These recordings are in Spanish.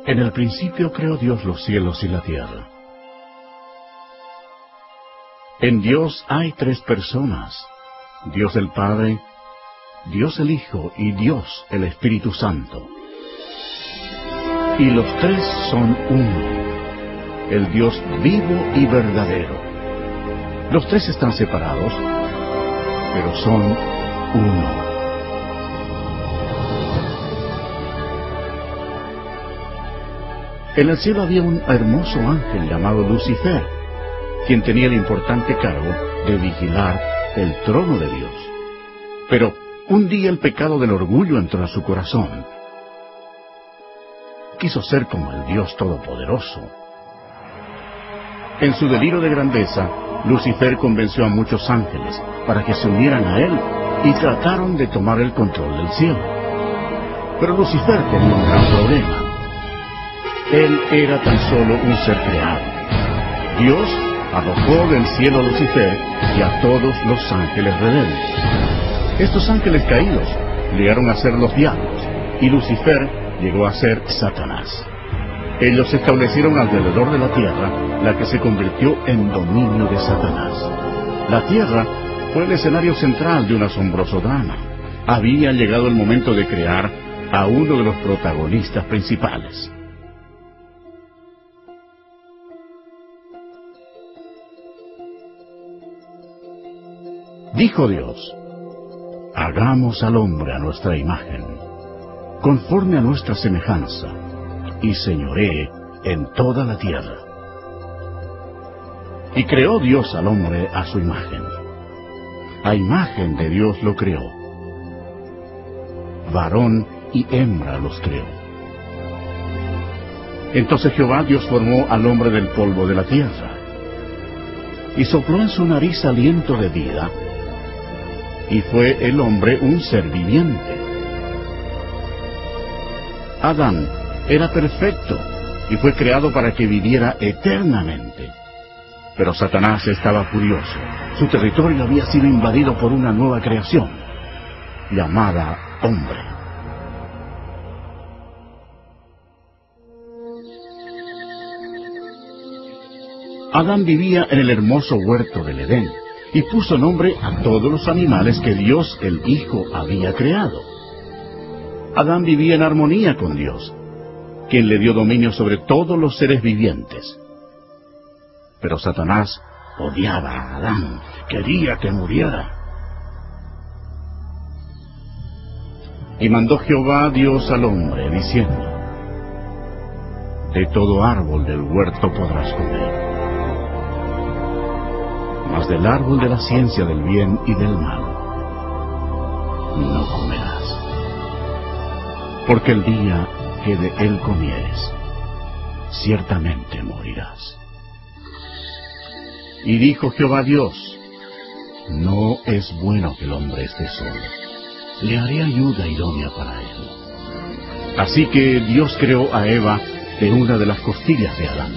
En el principio creó Dios los cielos y la tierra. En Dios hay tres personas: Dios el Padre, Dios el Hijo y Dios el Espíritu Santo. Y los tres son uno, el Dios vivo y verdadero. Los tres están separados, pero son uno. En el cielo había un hermoso ángel llamado Lucifer, quien tenía el importante cargo de vigilar el trono de Dios. Pero un día el pecado del orgullo entró en su corazón. Quiso ser como el Dios Todopoderoso. En su delirio de grandeza, Lucifer convenció a muchos ángeles para que se unieran a él y trataron de tomar el control del cielo. Pero Lucifer tenía un gran problema. Él era tan solo un ser creado. Dios arrojó del cielo a Lucifer y a todos los ángeles rebeldes. Estos ángeles caídos llegaron a ser los diablos, y Lucifer llegó a ser Satanás. Ellos se establecieron alrededor de la tierra, la que se convirtió en dominio de Satanás. La tierra fue el escenario central de un asombroso drama. Había llegado el momento de crear a uno de los protagonistas principales. Dijo Dios: hagamos al hombre a nuestra imagen, conforme a nuestra semejanza, y señoree en toda la tierra. Y creó Dios al hombre a su imagen. A imagen de Dios lo creó. Varón y hembra los creó. Entonces Jehová Dios formó al hombre del polvo de la tierra, y sopló en su nariz aliento de vida, y fue el hombre un ser viviente. Adán era perfecto y fue creado para que viviera eternamente. Pero Satanás estaba furioso. Su territorio había sido invadido por una nueva creación, llamada hombre. Adán vivía en el hermoso huerto del Edén, y puso nombre a todos los animales que Dios el Hijo había creado. Adán vivía en armonía con Dios, quien le dio dominio sobre todos los seres vivientes. Pero Satanás odiaba a Adán, quería que muriera. Y mandó Jehová Dios al hombre, diciendo: de todo árbol del huerto podrás comer, mas del árbol de la ciencia del bien y del mal no comerás, porque el día que de él comieres, ciertamente morirás. Y dijo Jehová Dios: no es bueno que el hombre esté solo, le haré ayuda idónea para él. Así que Dios creó a Eva de una de las costillas de Adán.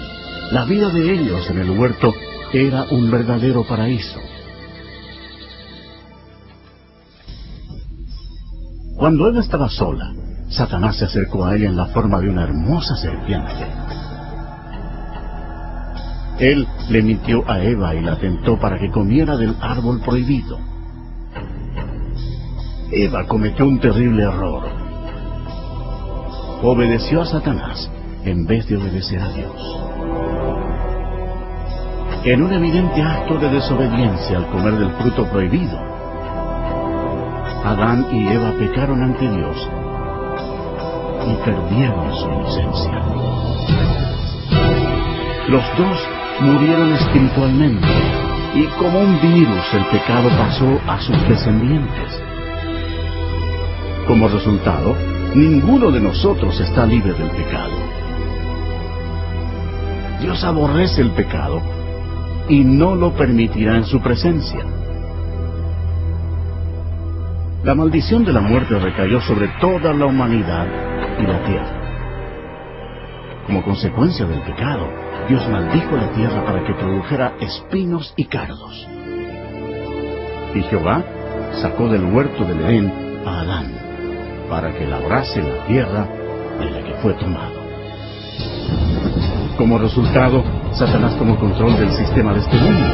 La vida de ellos en el huerto era un verdadero paraíso. Cuando Eva estaba sola, Satanás se acercó a ella en la forma de una hermosa serpiente. Él le mintió a Eva y la tentó para que comiera del árbol prohibido. Eva cometió un terrible error. Obedeció a Satanás en vez de obedecer a Dios. En un evidente acto de desobediencia al comer del fruto prohibido, Adán y Eva pecaron ante Dios y perdieron su inocencia. Los dos murieron espiritualmente, y como un virus el pecado pasó a sus descendientes. Como resultado, ninguno de nosotros está libre del pecado. Dios aborrece el pecado y no lo permitirá en su presencia. La maldición de la muerte recayó sobre toda la humanidad y la tierra. Como consecuencia del pecado, Dios maldijo la tierra para que produjera espinos y cardos. Y Jehová sacó del huerto del Edén a Adán, para que labrase la tierra de la que fue tomado. Como resultado, Satanás tomó control del sistema de este mundo.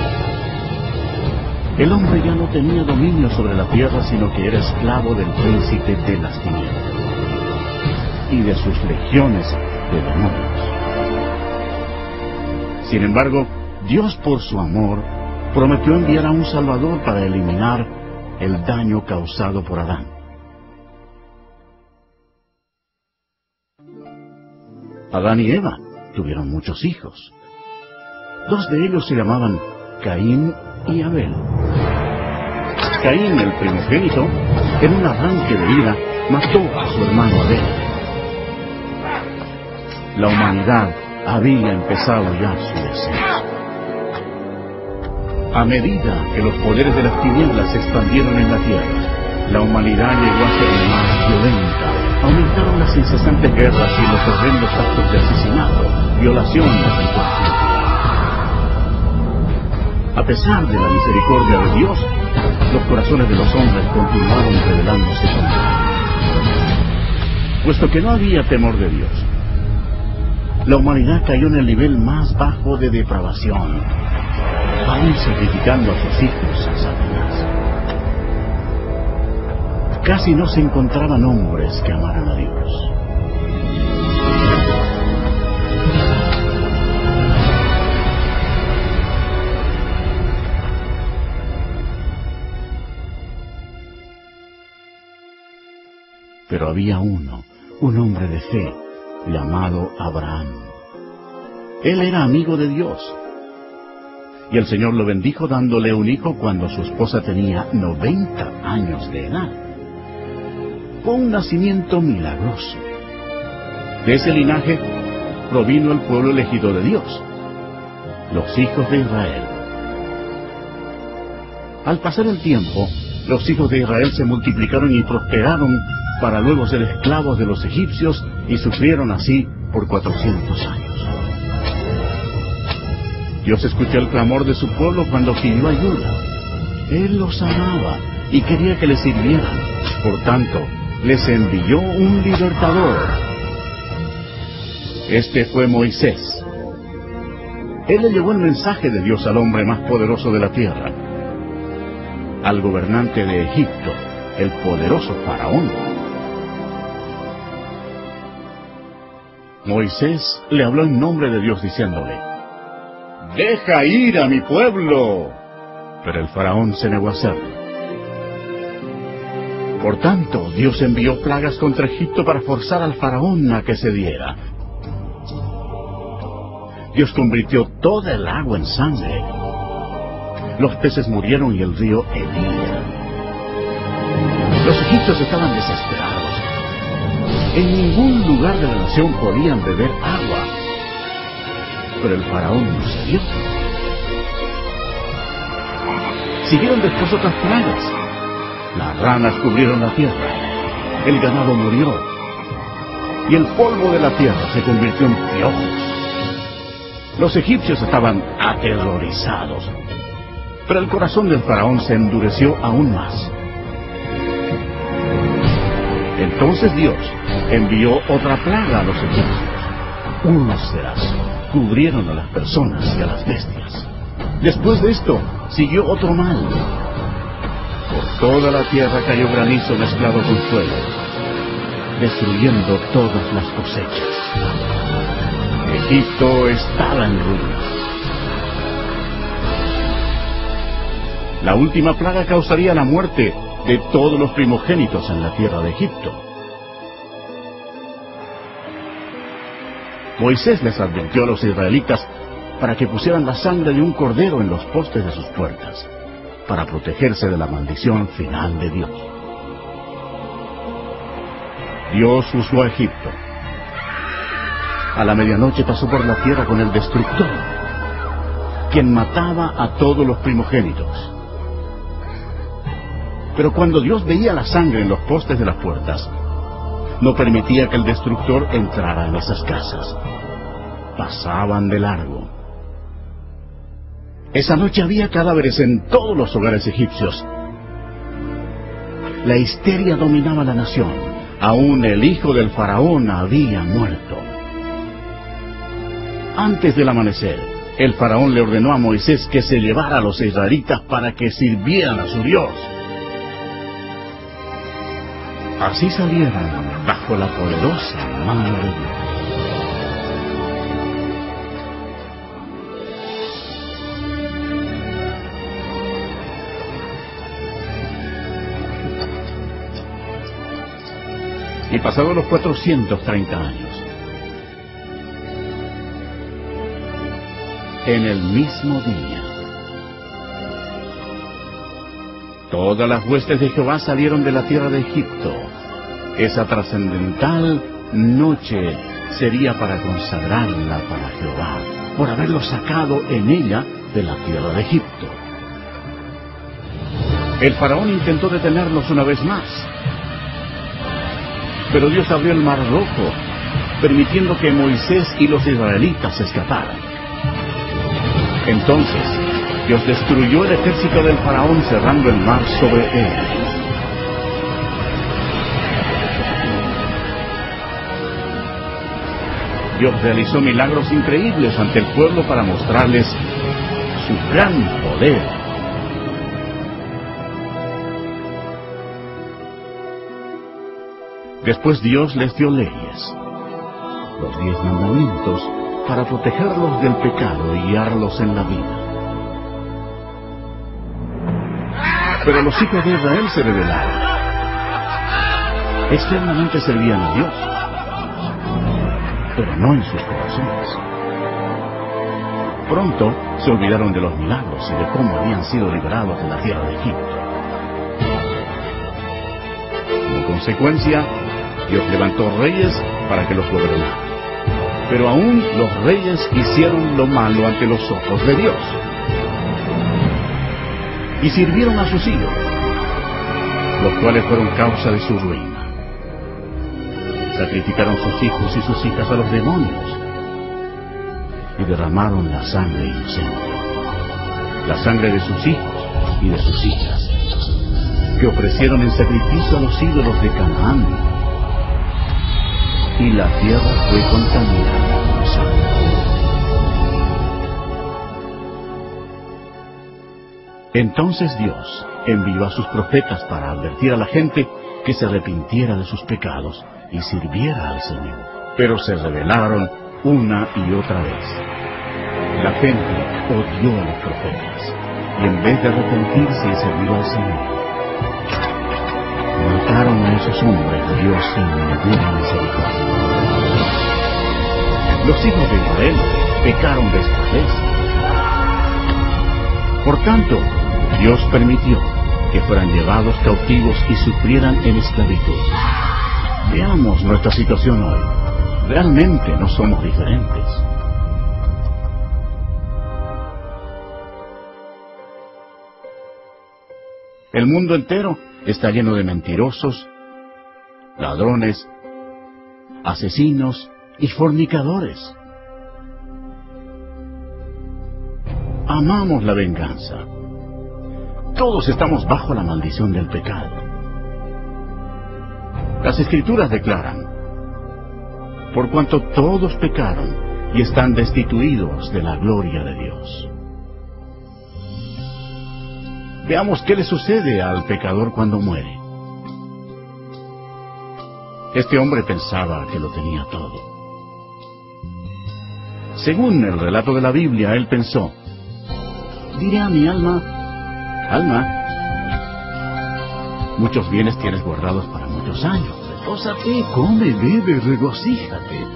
El hombre ya no tenía dominio sobre la tierra, sino que era esclavo del príncipe de las tinieblas y de sus legiones de demonios. Sin embargo, Dios, por su amor, prometió enviar a un Salvador para eliminar el daño causado por Adán. Adán y Eva tuvieron muchos hijos. 2 de ellos se llamaban Caín y Abel. Caín, el primogénito, en un arranque de ira, mató a su hermano Abel. La humanidad había empezado ya su descenso. A medida que los poderes de las tinieblas se expandieron en la tierra, la humanidad llegó a ser más violenta. Aumentaron las incesantes guerras y los horrendos actos de asesinato, violación y tortura. A pesar de la misericordia de Dios, los corazones de los hombres continuaron rebelándose contra Él. Puesto que no había temor de Dios, la humanidad cayó en el nivel más bajo de depravación, aún sacrificando a sus hijos a Satanás. Casi no se encontraban hombres que amaran a Dios. Pero había uno, un hombre de fe, llamado Abraham. Él era amigo de Dios. Y el Señor lo bendijo dándole un hijo cuando su esposa tenía 90 años de edad. Fue un nacimiento milagroso. De ese linaje provino el pueblo elegido de Dios, los hijos de Israel. Al pasar el tiempo, los hijos de Israel se multiplicaron y prosperaron para luego ser esclavos de los egipcios y sufrieron así por 400 años. Dios escuchó el clamor de su pueblo cuando pidió ayuda. Él los amaba y quería que le sirvieran. Por tanto, les envió un libertador. Este fue Moisés. Él le llevó el mensaje de Dios al hombre más poderoso de la tierra, al gobernante de Egipto, el poderoso Faraón. Moisés le habló en nombre de Dios diciéndole: «Deja ir a mi pueblo». Pero el Faraón se negó a hacerlo. Por tanto, Dios envió plagas contra Egipto para forzar al Faraón a que cediera. Dios convirtió toda el agua en sangre. Los peces murieron y el río hedía. Los egipcios estaban desesperados. En ningún lugar de la nación podían beber agua. Pero el Faraón no cedió. Siguieron después otras plagas. Las ranas cubrieron la tierra. El ganado murió. Y el polvo de la tierra se convirtió en piojos. Los egipcios estaban aterrorizados. Pero el corazón del Faraón se endureció aún más. Entonces Dios envió otra plaga a los egipcios. Úlceras cubrieron a las personas y a las bestias. Después de esto, siguió otro mal. Por toda la tierra cayó granizo mezclado con fuego, destruyendo todas las cosechas. Egipto estaba en ruinas. La última plaga causaría la muerte de todos los primogénitos en la tierra de Egipto. Moisés les advirtió a los israelitas para que pusieran la sangre de un cordero en los postes de sus puertas, para protegerse de la maldición final de Dios. Dios usó a Egipto. A la medianoche pasó por la tierra con el destructor, quien mataba a todos los primogénitos. Pero cuando Dios veía la sangre en los postes de las puertas, no permitía que el destructor entrara en esas casas. Pasaban de largo. Esa noche había cadáveres en todos los hogares egipcios. La histeria dominaba la nación. Aún el hijo del faraón había muerto. Antes del amanecer, el faraón le ordenó a Moisés que se llevara a los israelitas para que sirvieran a su Dios. Así salieron bajo la poderosa mano de Dios. Y pasados los 430 años, en el mismo día, todas las huestes de Jehová salieron de la tierra de Egipto. Esa trascendental noche sería para consagrarla para Jehová, por haberlo sacado en ella de la tierra de Egipto. El faraón intentó detenerlos una vez más, pero Dios abrió el mar rojo, permitiendo que Moisés y los israelitas escaparan. Entonces, Dios destruyó el ejército del faraón cerrando el mar sobre él. Dios realizó milagros increíbles ante el pueblo para mostrarles su gran poder. Después Dios les dio leyes, los 10 mandamientos, para protegerlos del pecado y guiarlos en la vida. Pero los hijos de Israel se rebelaron. Externamente servían a Dios, pero no en sus corazones. Pronto se olvidaron de los milagros y de cómo habían sido liberados de la tierra de Egipto. Como consecuencia, Dios levantó reyes para que los gobernaran. Pero aún los reyes hicieron lo malo ante los ojos de Dios. Y sirvieron a sus hijos, los cuales fueron causa de su ruina. Sacrificaron sus hijos y sus hijas a los demonios y derramaron la sangre inocente, la sangre de sus hijos y de sus hijas, que ofrecieron en sacrificio a los ídolos de Canaán, y la tierra fue contaminada con sangre. Entonces Dios envió a sus profetas para advertir a la gente que se arrepintiera de sus pecados y sirviera al Señor. Pero se rebelaron una y otra vez. La gente odió a los profetas, y en vez de arrepentirse y servir al Señor, mataron a esos hombres de Dios sin ninguna misericordia. Los hijos de Israel pecaron de esta vez. Por tanto, Dios permitió que fueran llevados cautivos y sufrieran en esclavitud. Veamos nuestra situación hoy. Realmente no somos diferentes. El mundo entero está lleno de mentirosos, ladrones, asesinos y fornicadores. Amamos la venganza. Todos estamos bajo la maldición del pecado. Las Escrituras declaran: por cuanto todos pecaron y están destituidos de la gloria de Dios. Veamos qué le sucede al pecador cuando muere. Este hombre pensaba que lo tenía todo. Según el relato de la Biblia, él pensó: diré a mi alma, alma, muchos bienes tienes guardados para muchos años. Repósate, come, bebe, regocíjate.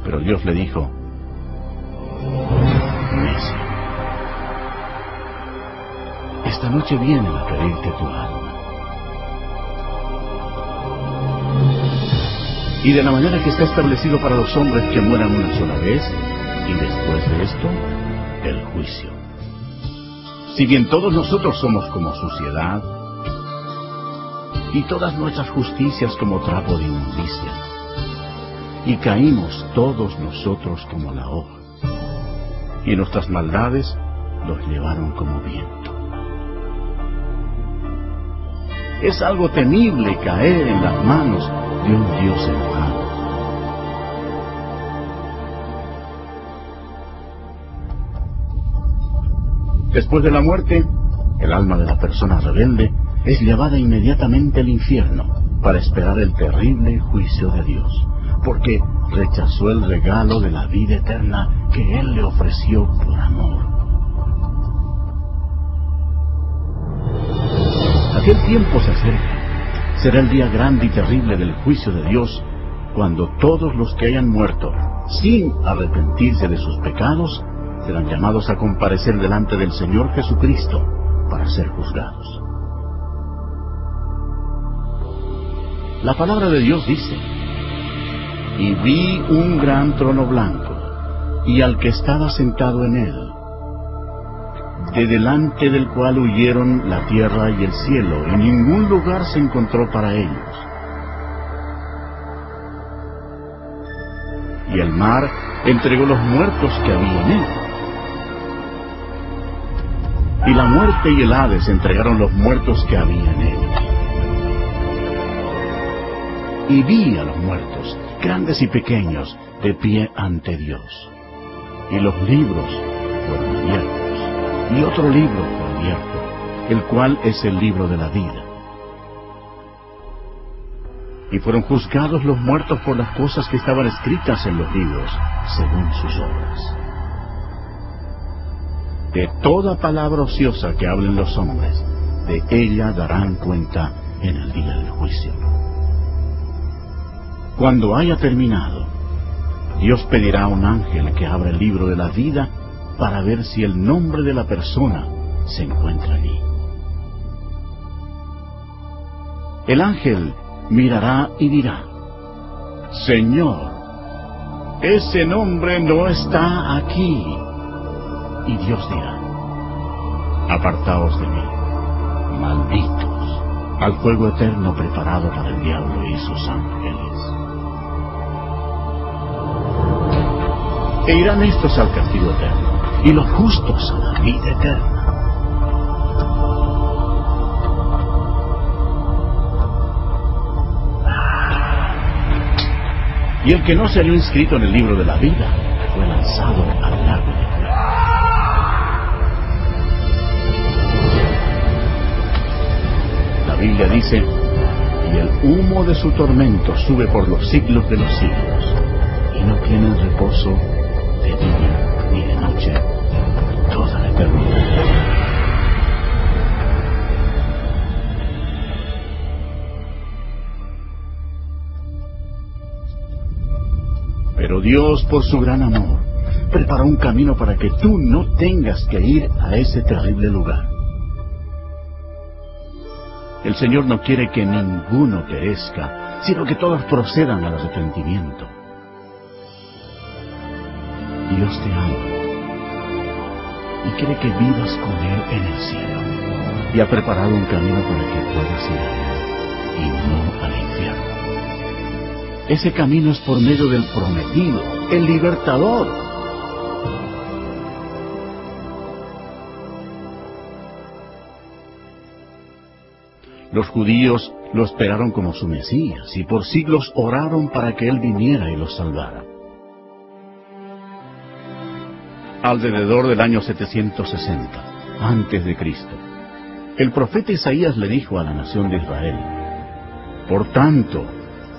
Pero Dios le dijo: necio, esta noche vienen a pedirte tu alma. Y de la manera que está establecido para los hombres que mueran una sola vez, y después de esto, el juicio. Si bien todos nosotros somos como suciedad, y todas nuestras justicias como trapo de inmundicia, y caímos todos nosotros como la hoja, y nuestras maldades los llevaron como viento. Es algo temible caer en las manos de un Dios enojado. Después de la muerte, el alma de la persona rebelde es llevada inmediatamente al infierno para esperar el terrible juicio de Dios, porque rechazó el regalo de la vida eterna que Él le ofreció por amor. Aquel tiempo se acerca. Será el día grande y terrible del juicio de Dios, cuando todos los que hayan muerto sin arrepentirse de sus pecados serán llamados a comparecer delante del Señor Jesucristo para ser juzgados. La palabra de Dios dice: y vi un gran trono blanco, y al que estaba sentado en él, de delante del cual huyeron la tierra y el cielo, y ningún lugar se encontró para ellos. Y el mar entregó los muertos que había en él. Y la muerte y el Hades entregaron los muertos que había en ellos. Y vi a los muertos, grandes y pequeños, de pie ante Dios. Y los libros fueron abiertos. Y otro libro fue abierto, el cual es el libro de la vida. Y fueron juzgados los muertos por las cosas que estaban escritas en los libros, según sus obras. De toda palabra ociosa que hablen los hombres, de ella darán cuenta en el día del juicio. Cuando haya terminado, Dios pedirá a un ángel que abra el libro de la vida para ver si el nombre de la persona se encuentra allí. El ángel mirará y dirá: Señor, ese nombre no está aquí. Y Dios dirá: apartaos de mí, malditos, al fuego eterno preparado para el diablo y sus ángeles. E irán estos al castigo eterno, y los justos a la vida eterna. Y el que no se halló inscrito en el libro de la vida fue lanzado al lago de fuego. La Biblia dice: y el humo de su tormento sube por los siglos de los siglos, y no tienen reposo de día ni de noche toda la eternidad. Pero Dios, por su gran amor, preparó un camino para que tú no tengas que ir a ese terrible lugar. El Señor no quiere que ninguno perezca, sino que todos procedan al arrepentimiento. Dios te ama y quiere que vivas con Él en el cielo, y ha preparado un camino para que puedas ir a Él y no al infierno. Ese camino es por medio del prometido, el libertador. Los judíos lo esperaron como su Mesías, y por siglos oraron para que Él viniera y los salvara. Alrededor del año 760, antes de Cristo, el profeta Isaías le dijo a la nación de Israel: por tanto,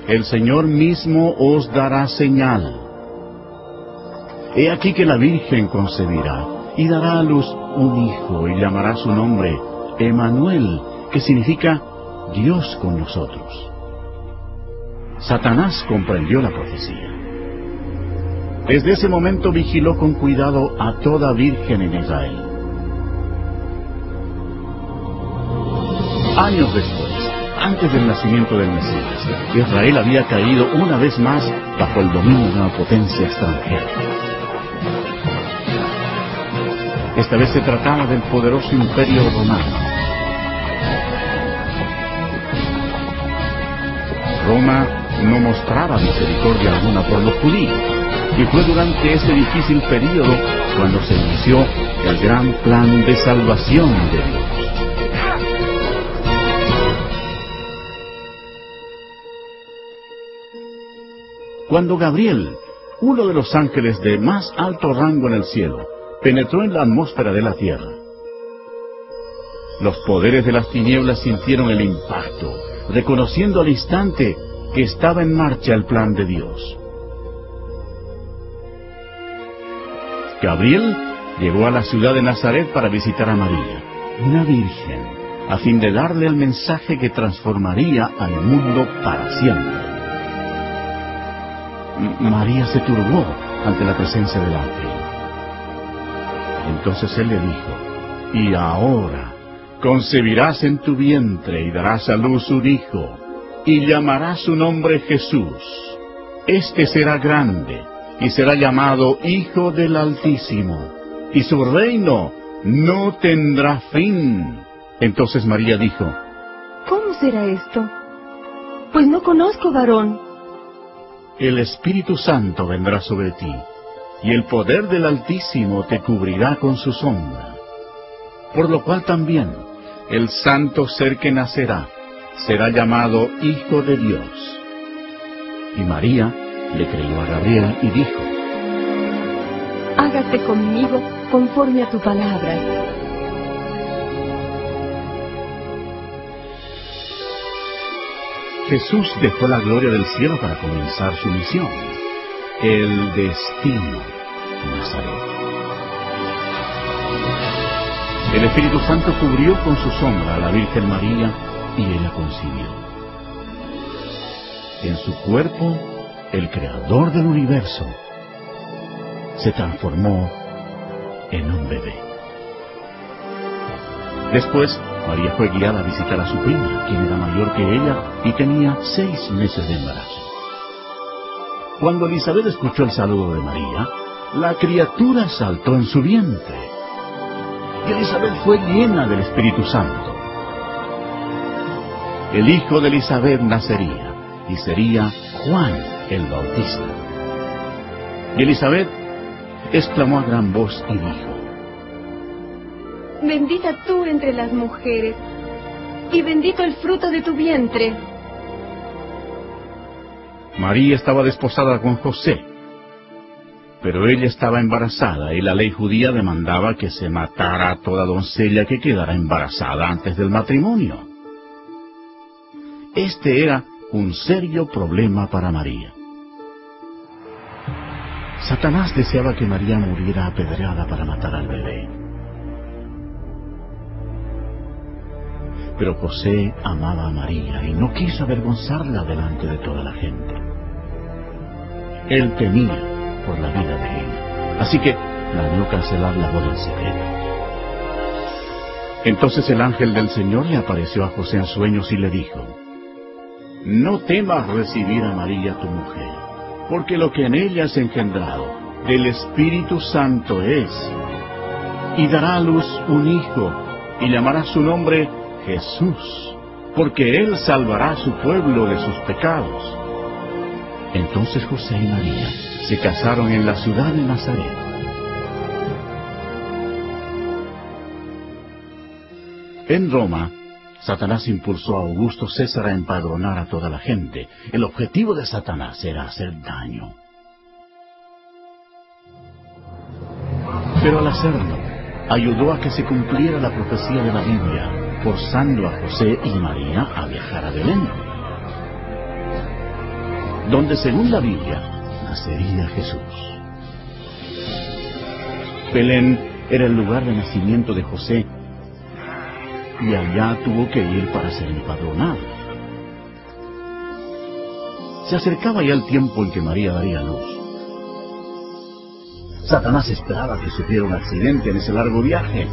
el Señor mismo os dará señal. He aquí que la Virgen concebirá y dará a luz un hijo, y llamará su nombre Emmanuel, que significa Dios con nosotros. Satanás comprendió la profecía. Desde ese momento vigiló con cuidado a toda virgen en Israel. Años después, antes del nacimiento del Mesías, Israel había caído una vez más bajo el dominio de una potencia extranjera. Esta vez se trataba del poderoso imperio romano. Roma no mostraba misericordia alguna por los judíos, y fue durante ese difícil período cuando se inició el gran plan de salvación de Dios. Cuando Gabriel, uno de los ángeles de más alto rango en el cielo, penetró en la atmósfera de la tierra, los poderes de las tinieblas sintieron el impacto, reconociendo al instante que estaba en marcha el plan de Dios. Gabriel llegó a la ciudad de Nazaret para visitar a María, una virgen, a fin de darle el mensaje que transformaría al mundo para siempre. María se turbó ante la presencia del ángel. Entonces él le dijo: y ahora concebirás en tu vientre y darás a luz un hijo, y llamarás su nombre Jesús. Este será grande, y será llamado Hijo del Altísimo, y su reino no tendrá fin. Entonces María dijo: ¿cómo será esto? Pues no conozco varón. El Espíritu Santo vendrá sobre ti, y el poder del Altísimo te cubrirá con su sombra. Por lo cual también el santo ser que nacerá será llamado Hijo de Dios. Y María le creyó a Gabriel y dijo: hágase conmigo conforme a tu palabra. Jesús dejó la gloria del cielo para comenzar su misión, el destino de Nazaret. El Espíritu Santo cubrió con su sombra a la Virgen María y ella concibió. En su cuerpo, el Creador del universo se transformó en un bebé. Después, María fue guiada a visitar a su prima, quien era mayor que ella y tenía 6 meses de embarazo. Cuando Elisabet escuchó el saludo de María, la criatura saltó en su vientre. Y Elisabet fue llena del Espíritu Santo. El hijo de Elisabet nacería, y sería Juan el Bautista. Y Elisabet exclamó a gran voz y dijo: bendita tú entre las mujeres, y bendito el fruto de tu vientre. María estaba desposada con José, pero ella estaba embarazada, y la ley judía demandaba que se matara a toda doncella que quedara embarazada antes del matrimonio. Este era un serio problema para María. Satanás deseaba que María muriera apedreada para matar al bebé. Pero José amaba a María y no quiso avergonzarla delante de toda la gente. Él temía por la vida de ella, así que planeó cancelar la boda en secreto. Entonces el ángel del Señor le apareció a José en sueños y le dijo: no temas recibir a María tu mujer, porque lo que en ella es engendrado del Espíritu Santo es, y dará a luz un hijo, y llamará su nombre Jesús, porque él salvará a su pueblo de sus pecados. Entonces José y María se casaron en la ciudad de Nazaret. En Roma, Satanás impulsó a Augusto César a empadronar a toda la gente. El objetivo de Satanás era hacer daño. Pero al hacerlo, ayudó a que se cumpliera la profecía de la Biblia, forzando a José y María a viajar a Belén, donde según la Biblia nacería Jesús. Belén era el lugar de nacimiento de José, y allá tuvo que ir para ser empadronado. Se acercaba ya el tiempo en que María daría luz. Satanás esperaba que sufriera un accidente en ese largo viaje.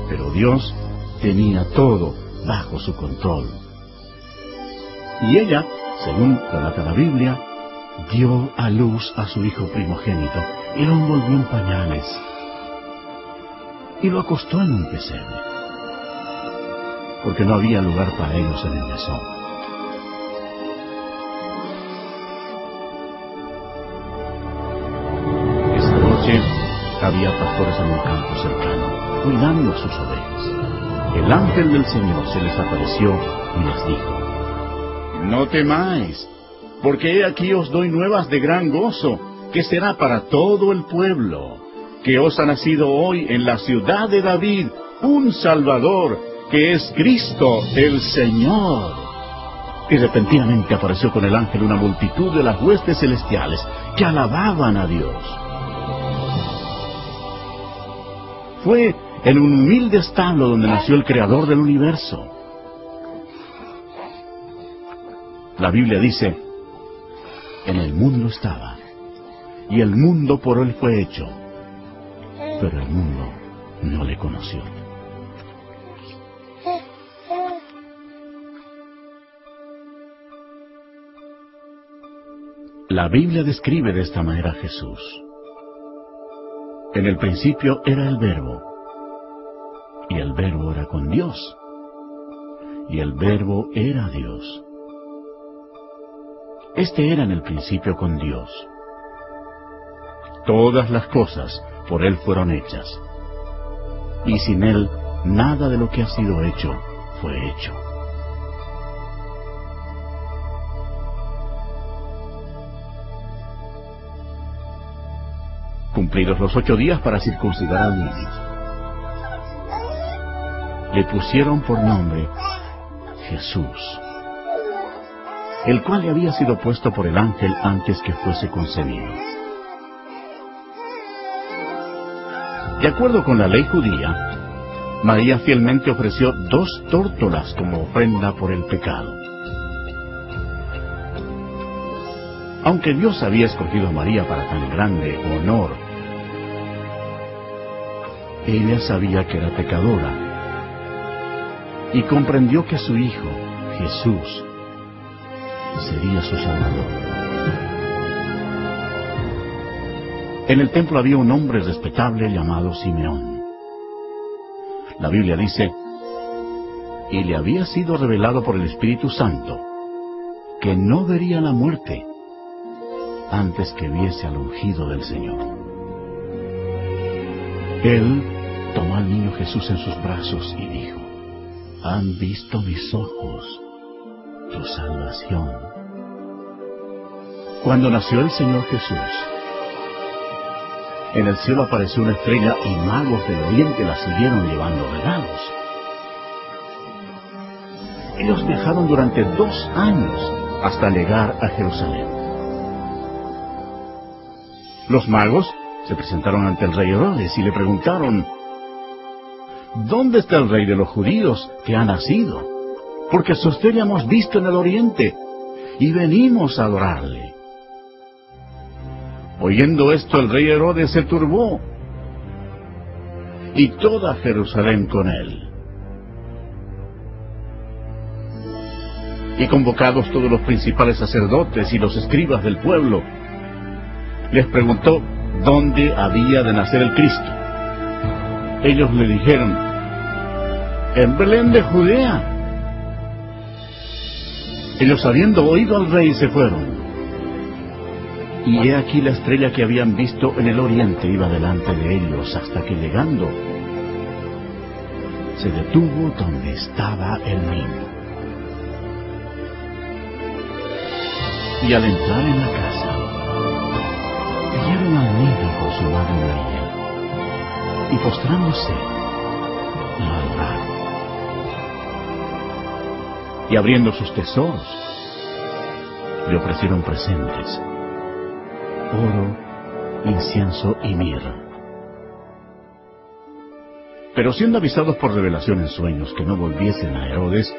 Pero Dios tenía todo bajo su control. Y ella, según relata la Biblia, dio a luz a su hijo primogénito y lo envolvió en pañales y lo acostó en un pesebre, porque no había lugar para ellos en el mesón. Esa noche había pastores en un campo cercano, cuidando sus ovejas. El ángel del Señor se les apareció y les dijo: no temáis, porque he aquí os doy nuevas de gran gozo, que será para todo el pueblo, que os ha nacido hoy en la ciudad de David un Salvador, que es Cristo el Señor. Y repentinamente apareció con el ángel una multitud de las huestes celestiales, que alababan a Dios. Fue en un humilde establo donde nació el Creador del universo. La Biblia dice: en el mundo estaba, y el mundo por él fue hecho, pero el mundo no le conoció. La Biblia describe de esta manera a Jesús. En el principio era el Verbo, y el Verbo era con Dios, y el Verbo era Dios. Este era en el principio con Dios. Todas las cosas por Él fueron hechas, y sin Él nada de lo que ha sido hecho fue hecho. Cumplidos los 8 días para circuncidar al niño, le pusieron por nombre Jesús, el cual le había sido puesto por el ángel antes que fuese concebido. De acuerdo con la ley judía, María fielmente ofreció 2 tórtolas como ofrenda por el pecado. Aunque Dios había escogido a María para tan grande honor, ella sabía que era pecadora y comprendió que su Hijo, Jesús, sería su Salvador. En el templo había un hombre respetable llamado Simeón. La Biblia dice: y le había sido revelado por el Espíritu Santo que no vería la muerte antes que viese al ungido del Señor. Él tomó al niño Jesús en sus brazos y dijo: han visto mis ojos tu salvación. Cuando nació el Señor Jesús, en el cielo apareció una estrella y magos del oriente la siguieron llevando regalos. Ellos viajaron durante 2 años hasta llegar a Jerusalén. Los magos se presentaron ante el rey Herodes y le preguntaron: ¿dónde está el rey de los judíos que ha nacido? Porque su estrella hemos visto en el oriente y venimos a adorarle. Oyendo esto, el rey Herodes se turbó, y toda Jerusalén con él. Y convocados todos los principales sacerdotes y los escribas del pueblo, les preguntó dónde había de nacer el Cristo. Ellos le dijeron: en Belén de Judea. Ellos, habiendo oído al rey, se fueron. Y he aquí la estrella que habían visto en el oriente iba delante de ellos, hasta que llegando se detuvo donde estaba el niño. Y al entrar en la casa, vieron al niño con su madre María, y postrándose, lo adoraron. Y abriendo sus tesoros, le ofrecieron presentes: oro, incienso y mirra. Pero siendo avisados por revelación en sueños que no volviesen a Herodes,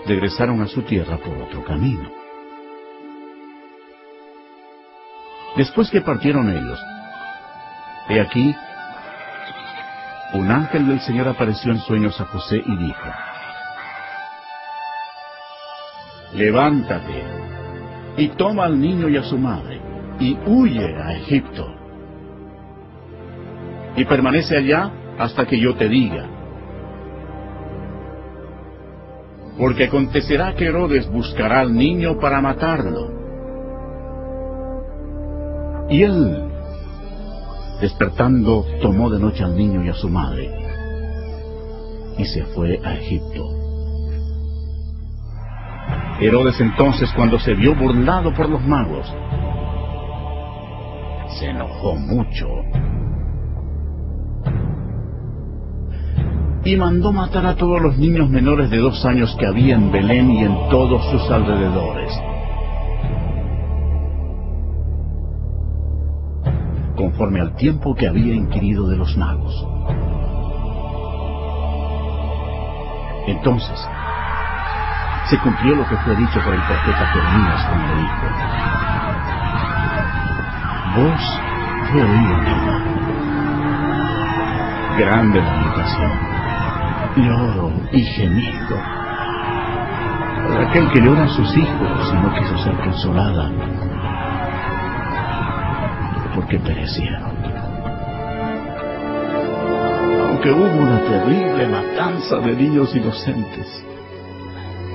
regresaron a su tierra por otro camino. Después que partieron ellos, he aquí, un ángel del Señor apareció en sueños a José y dijo: levántate y toma al niño y a su madre, y huye a Egipto. Y permanece allá hasta que yo te diga. Porque acontecerá que Herodes buscará al niño para matarlo. Y él, despertando, tomó de noche al niño y a su madre, y se fue a Egipto. Herodes entonces, cuando se vio burlado por los magos, se enojó mucho y mandó matar a todos los niños menores de 2 años que había en Belén y en todos sus alrededores, conforme al tiempo que había inquirido de los magos. Entonces se cumplió lo que fue dicho por el profeta Jeremías cuando dijo: voz de oído mío, grande lamentación, lloro y gemido, por aquel que llora a sus hijos y no quiso ser consolada, porque perecieron. Aunque hubo una terrible matanza de niños inocentes,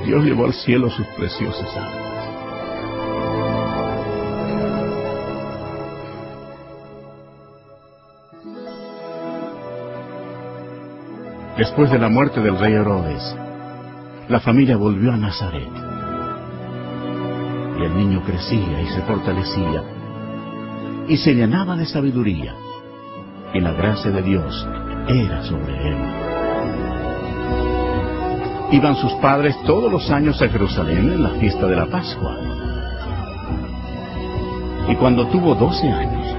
Dios llevó al cielo sus preciosas almas. Después de la muerte del rey Herodes, la familia volvió a Nazaret. Y el niño crecía y se fortalecía, y se llenaba de sabiduría, y la gracia de Dios era sobre él. Iban sus padres todos los años a Jerusalén en la fiesta de la Pascua. Y cuando tuvo 12 años,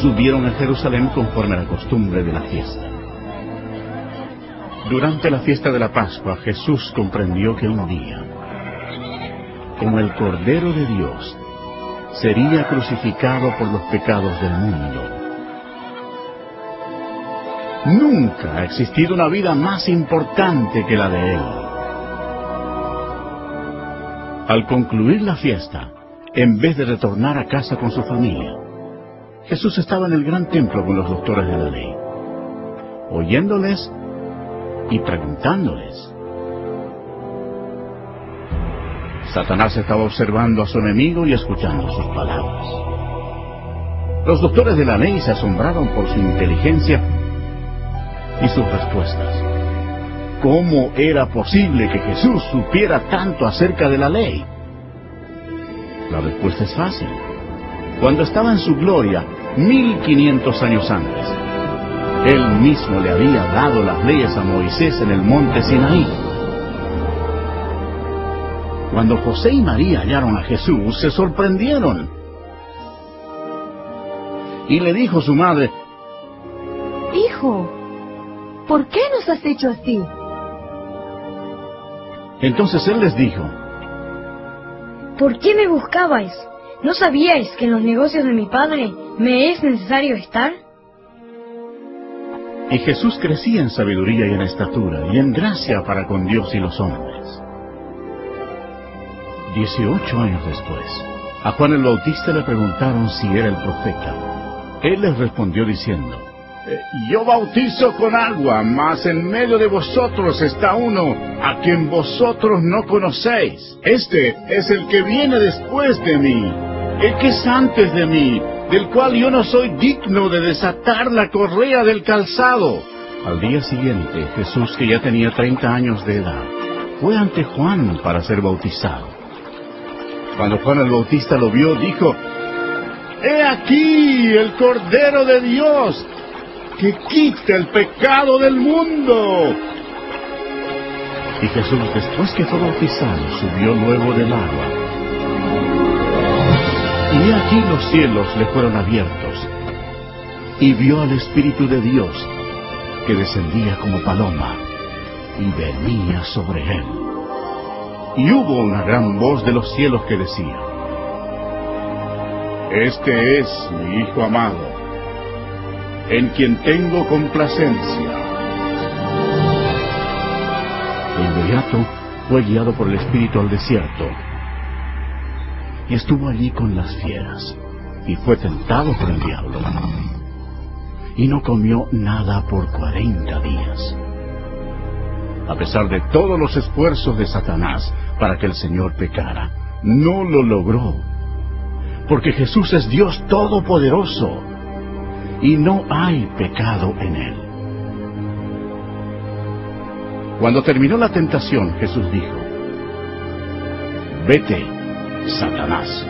subieron a Jerusalén conforme a la costumbre de la fiesta. Durante la fiesta de la Pascua, Jesús comprendió que un día, como el Cordero de Dios, sería crucificado por los pecados del mundo. Nunca ha existido una vida más importante que la de él. Al concluir la fiesta, en vez de retornar a casa con su familia, Jesús estaba en el gran templo con los doctores de la ley, oyéndoles y preguntándoles. Satanás estaba observando a su enemigo y escuchando sus palabras. Los doctores de la ley se asombraron por su inteligencia y sus respuestas. ¿Cómo era posible que Jesús supiera tanto acerca de la ley? La respuesta es fácil. Cuando estaba en su gloria, 1500 años antes, Él mismo le había dado las leyes a Moisés en el monte Sinaí. Cuando José y María hallaron a Jesús, se sorprendieron. Y le dijo su madre: Hijo, ¿por qué nos has hecho así? Entonces él les dijo: ¿Por qué me buscabais? ¿No sabíais que en los negocios de mi padre me es necesario estar? Y Jesús crecía en sabiduría y en estatura, y en gracia para con Dios y los hombres. 18 años después, a Juan el Bautista le preguntaron si era el profeta. Él les respondió diciendo: yo bautizo con agua, mas en medio de vosotros está uno a quien vosotros no conocéis. Este es el que viene después de mí, el que es antes de mí, del cual yo no soy digno de desatar la correa del calzado. Al día siguiente, Jesús, que ya tenía 30 años de edad, fue ante Juan para ser bautizado. Cuando Juan el Bautista lo vio, dijo: ¡He aquí el Cordero de Dios, que quita el pecado del mundo! Y Jesús, después que fue bautizado, subió luego del agua. Y he aquí los cielos le fueron abiertos, y vio al Espíritu de Dios, que descendía como paloma, y venía sobre él. Y hubo una gran voz de los cielos que decía: este es mi Hijo amado, en quien tengo complacencia. De inmediato fue guiado por el Espíritu al desierto, y estuvo allí con las fieras, y fue tentado por el diablo, y no comió nada por 40 días. A pesar de todos los esfuerzos de Satanás para que el Señor pecara, no lo logró, porque Jesús es Dios Todopoderoso, y no hay pecado en Él. Cuando terminó la tentación, Jesús dijo: vete, Satanás,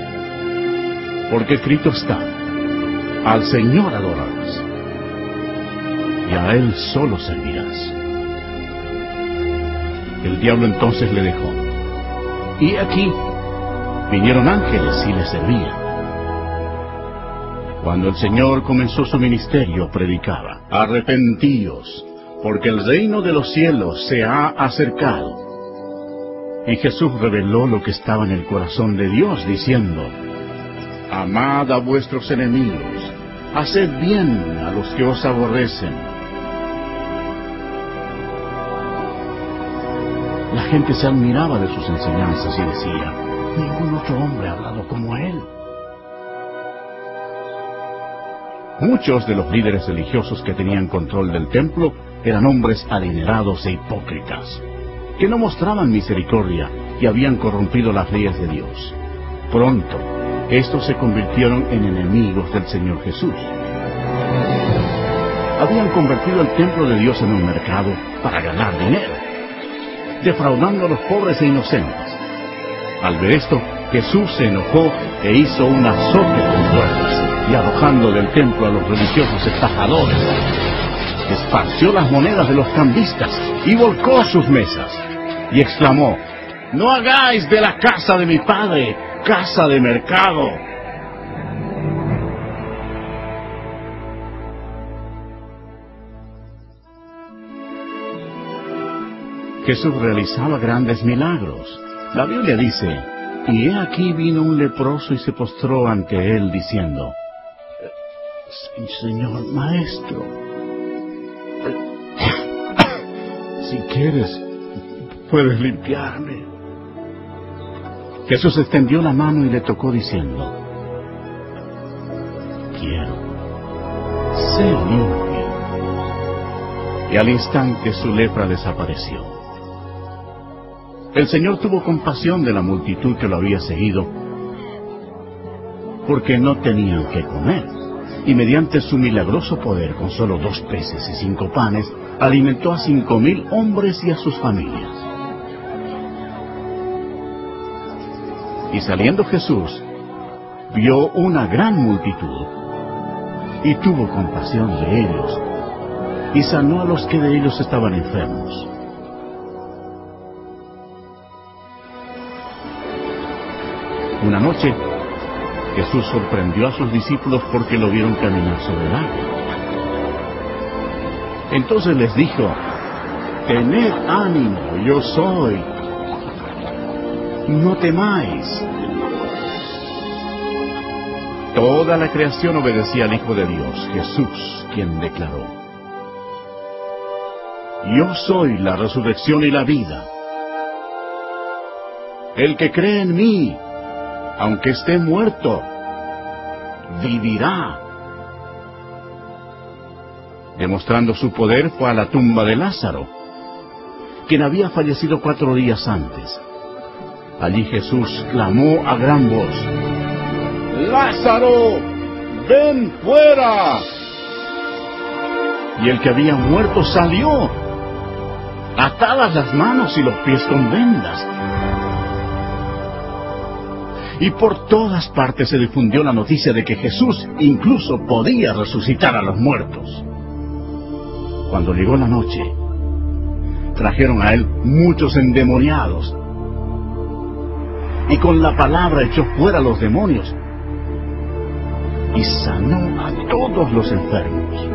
porque escrito está, al Señor adorarás, y a Él solo servirás. El diablo entonces le dejó, y aquí vinieron ángeles y le servían. Cuando el Señor comenzó su ministerio, predicaba, arrepentíos, porque el reino de los cielos se ha acercado. Y Jesús reveló lo que estaba en el corazón de Dios, diciendo, amad a vuestros enemigos, haced bien a los que os aborrecen. La gente se admiraba de sus enseñanzas y decía, ningún otro hombre ha hablado como él. Muchos de los líderes religiosos que tenían control del templo eran hombres adinerados e hipócritas, que no mostraban misericordia y habían corrompido las leyes de Dios. Pronto, estos se convirtieron en enemigos del Señor Jesús. Habían convertido el templo de Dios en un mercado para ganar dinero, defraudando a los pobres e inocentes. Al ver esto, Jesús se enojó e hizo un azote con cuerdas, y arrojando del templo a los religiosos estafadores, esparció las monedas de los cambistas y volcó sus mesas, y exclamó, no hagáis de la casa de mi padre casa de mercado. Jesús realizaba grandes milagros. La Biblia dice, y he aquí vino un leproso y se postró ante él diciendo, Señor Maestro, si quieres, puedes limpiarme. Jesús extendió la mano y le tocó diciendo, quiero, sé limpio. Y al instante su lepra desapareció. El Señor tuvo compasión de la multitud que lo había seguido, porque no tenían qué comer, y mediante su milagroso poder, con solo 2 peces y 5 panes, alimentó a 5,000 hombres y a sus familias. Y saliendo Jesús, vio una gran multitud, y tuvo compasión de ellos, y sanó a los que de ellos estaban enfermos. Una noche, Jesús sorprendió a sus discípulos porque lo vieron caminar sobre el agua. Entonces les dijo, tened ánimo, yo soy, no temáis. Toda la creación obedecía al Hijo de Dios, Jesús, quien declaró, yo soy la resurrección y la vida. El que cree en mí, aunque esté muerto, vivirá. Demostrando su poder, fue a la tumba de Lázaro, quien había fallecido 4 días antes. Allí Jesús clamó a gran voz, ¡Lázaro, ven fuera! Y el que había muerto salió, atadas las manos y los pies con vendas. Y por todas partes se difundió la noticia de que Jesús incluso podía resucitar a los muertos. Cuando llegó la noche, trajeron a él muchos endemoniados, y con la palabra echó fuera a los demonios, y sanó a todos los enfermos.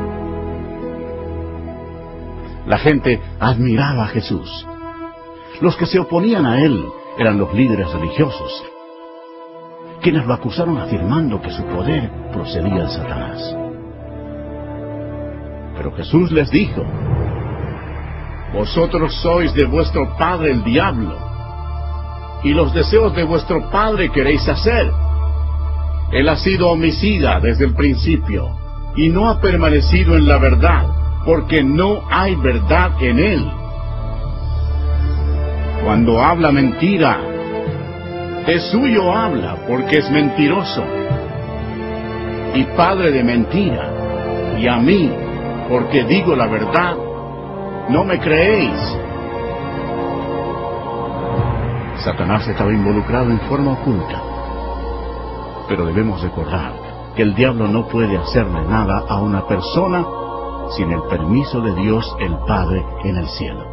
La gente admiraba a Jesús. Los que se oponían a él eran los líderes religiosos, quienes lo acusaron afirmando que su poder procedía de Satanás. Pero Jesús les dijo, vosotros sois de vuestro padre el diablo, y los deseos de vuestro padre queréis hacer. Él ha sido homicida desde el principio, y no ha permanecido en la verdad, porque no hay verdad en él. Cuando habla mentira, de suyo habla, porque es mentiroso, y padre de mentira, y a mí, porque digo la verdad, no me creéis. Satanás estaba involucrado en forma oculta. Pero debemos recordar que el diablo no puede hacerle nada a una persona sin el permiso de Dios el Padre en el cielo.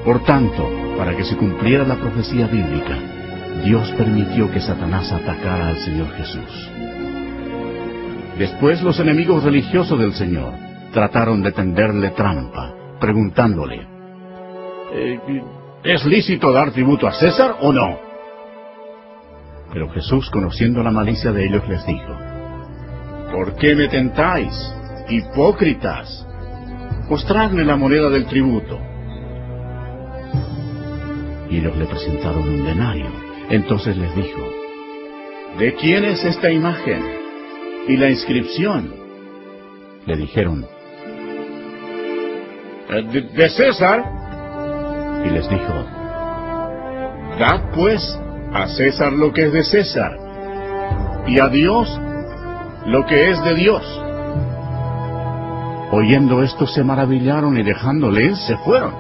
Por tanto, para que se cumpliera la profecía bíblica, Dios permitió que Satanás atacara al Señor Jesús. Después los enemigos religiosos del Señor trataron de tenderle trampa, preguntándole, ¿es lícito dar tributo a César o no? Pero Jesús, conociendo la malicia de ellos, les dijo, ¿por qué me tentáis, hipócritas? Mostradme la moneda del tributo. Y ellos le presentaron un denario. Entonces les dijo, ¿de quién es esta imagen y la inscripción? Le dijeron, de César. Y les dijo, dad pues a César lo que es de César, y a Dios lo que es de Dios. Oyendo esto se maravillaron y dejándole se fueron.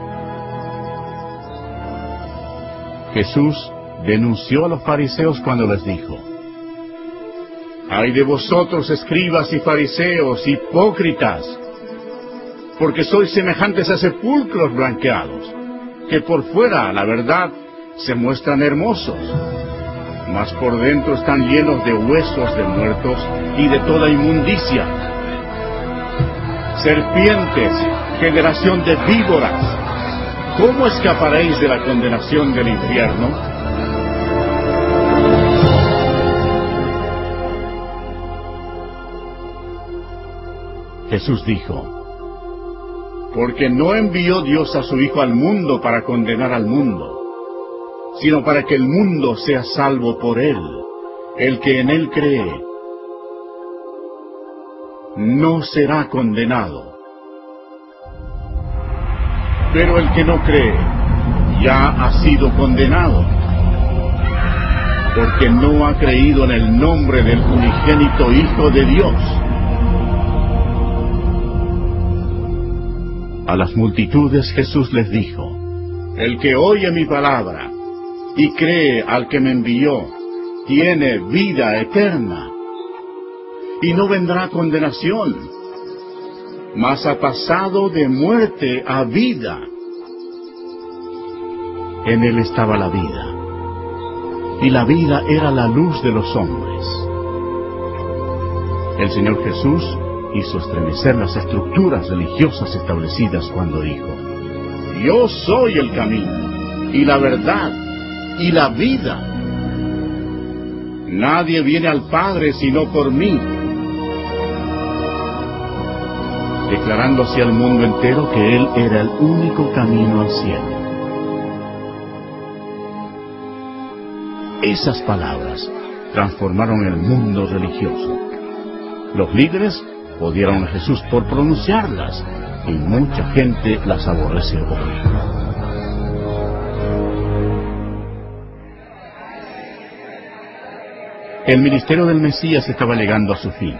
Jesús denunció a los fariseos cuando les dijo, ¡ay de vosotros, escribas y fariseos, hipócritas! Porque sois semejantes a sepulcros blanqueados, que por fuera, la verdad, se muestran hermosos, mas por dentro están llenos de huesos de muertos y de toda inmundicia. Serpientes, generación de víboras, ¿cómo escaparéis de la condenación del infierno? Jesús dijo, porque no envió Dios a su Hijo al mundo para condenar al mundo, sino para que el mundo sea salvo por él. El que en él cree no será condenado. Pero el que no cree ya ha sido condenado, porque no ha creído en el nombre del unigénito Hijo de Dios. A las multitudes Jesús les dijo, el que oye mi palabra y cree al que me envió, tiene vida eterna, y no vendrá condenación, mas ha pasado de muerte a vida. En él estaba la vida, y la vida era la luz de los hombres. El Señor Jesús hizo estremecer las estructuras religiosas establecidas cuando dijo, yo soy el camino, y la verdad, y la vida. Nadie viene al Padre sino por mí. Declarando así al mundo entero que Él era el único camino al cielo. Esas palabras transformaron el mundo religioso. Los líderes odiaron a Jesús por pronunciarlas, y mucha gente las aborrece hoy. El ministerio del Mesías estaba llegando a su fin.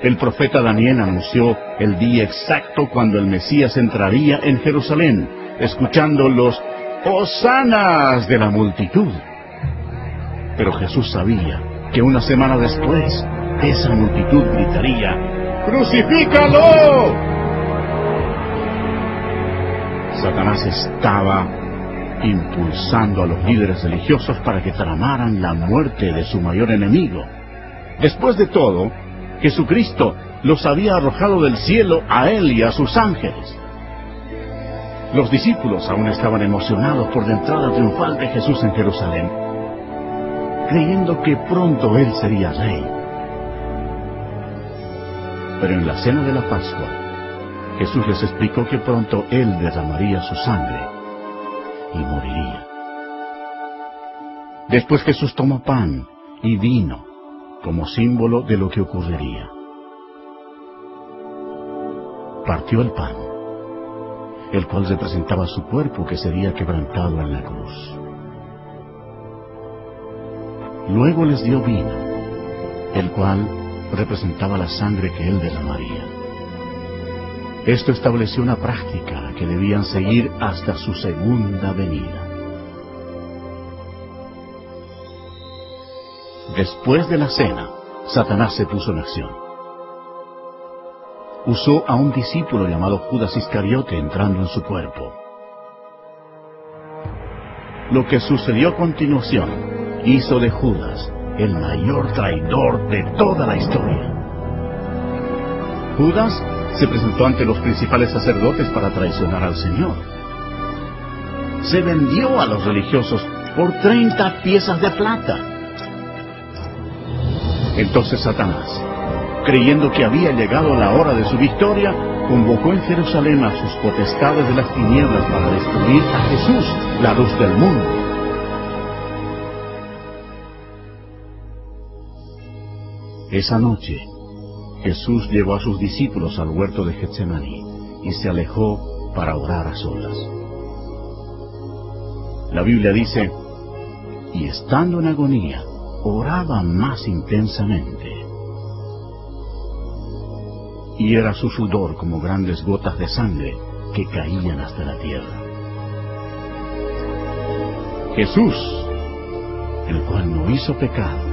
El profeta Daniel anunció el día exacto cuando el Mesías entraría en Jerusalén, escuchando los hosanas de la multitud. Pero Jesús sabía que una semana después, esa multitud gritaría, ¡crucifícalo! Satanás estaba impulsando a los líderes religiosos para que tramaran la muerte de su mayor enemigo. Después de todo, Jesucristo los había arrojado del cielo a él y a sus ángeles. Los discípulos aún estaban emocionados por la entrada triunfal de Jesús en Jerusalén, creyendo que pronto él sería rey. Pero en la cena de la Pascua, Jesús les explicó que pronto él derramaría su sangre y moriría. Después Jesús tomó pan y vino como símbolo de lo que ocurriría. Partió el pan, el cual representaba su cuerpo que sería quebrantado en la cruz. Luego les dio vino, el cual representaba la sangre que él derramaría. Esto estableció una práctica que debían seguir hasta su segunda venida. Después de la cena, Satanás se puso en acción. Usó a un discípulo llamado Judas Iscariote entrando en su cuerpo. Lo que sucedió a continuación hizo de Judas el mayor traidor de toda la historia. Judas se presentó ante los principales sacerdotes para traicionar al Señor. Se vendió a los religiosos por 30 piezas de plata. Entonces Satanás, creyendo que había llegado la hora de su victoria, convocó en Jerusalén a sus potestades de las tinieblas para destruir a Jesús, la luz del mundo. Esa noche, Jesús llevó a sus discípulos al huerto de Getsemaní y se alejó para orar a solas. La Biblia dice, y estando en agonía, oraba más intensamente. Y era su sudor como grandes gotas de sangre que caían hasta la tierra. Jesús, el cual no hizo pecado,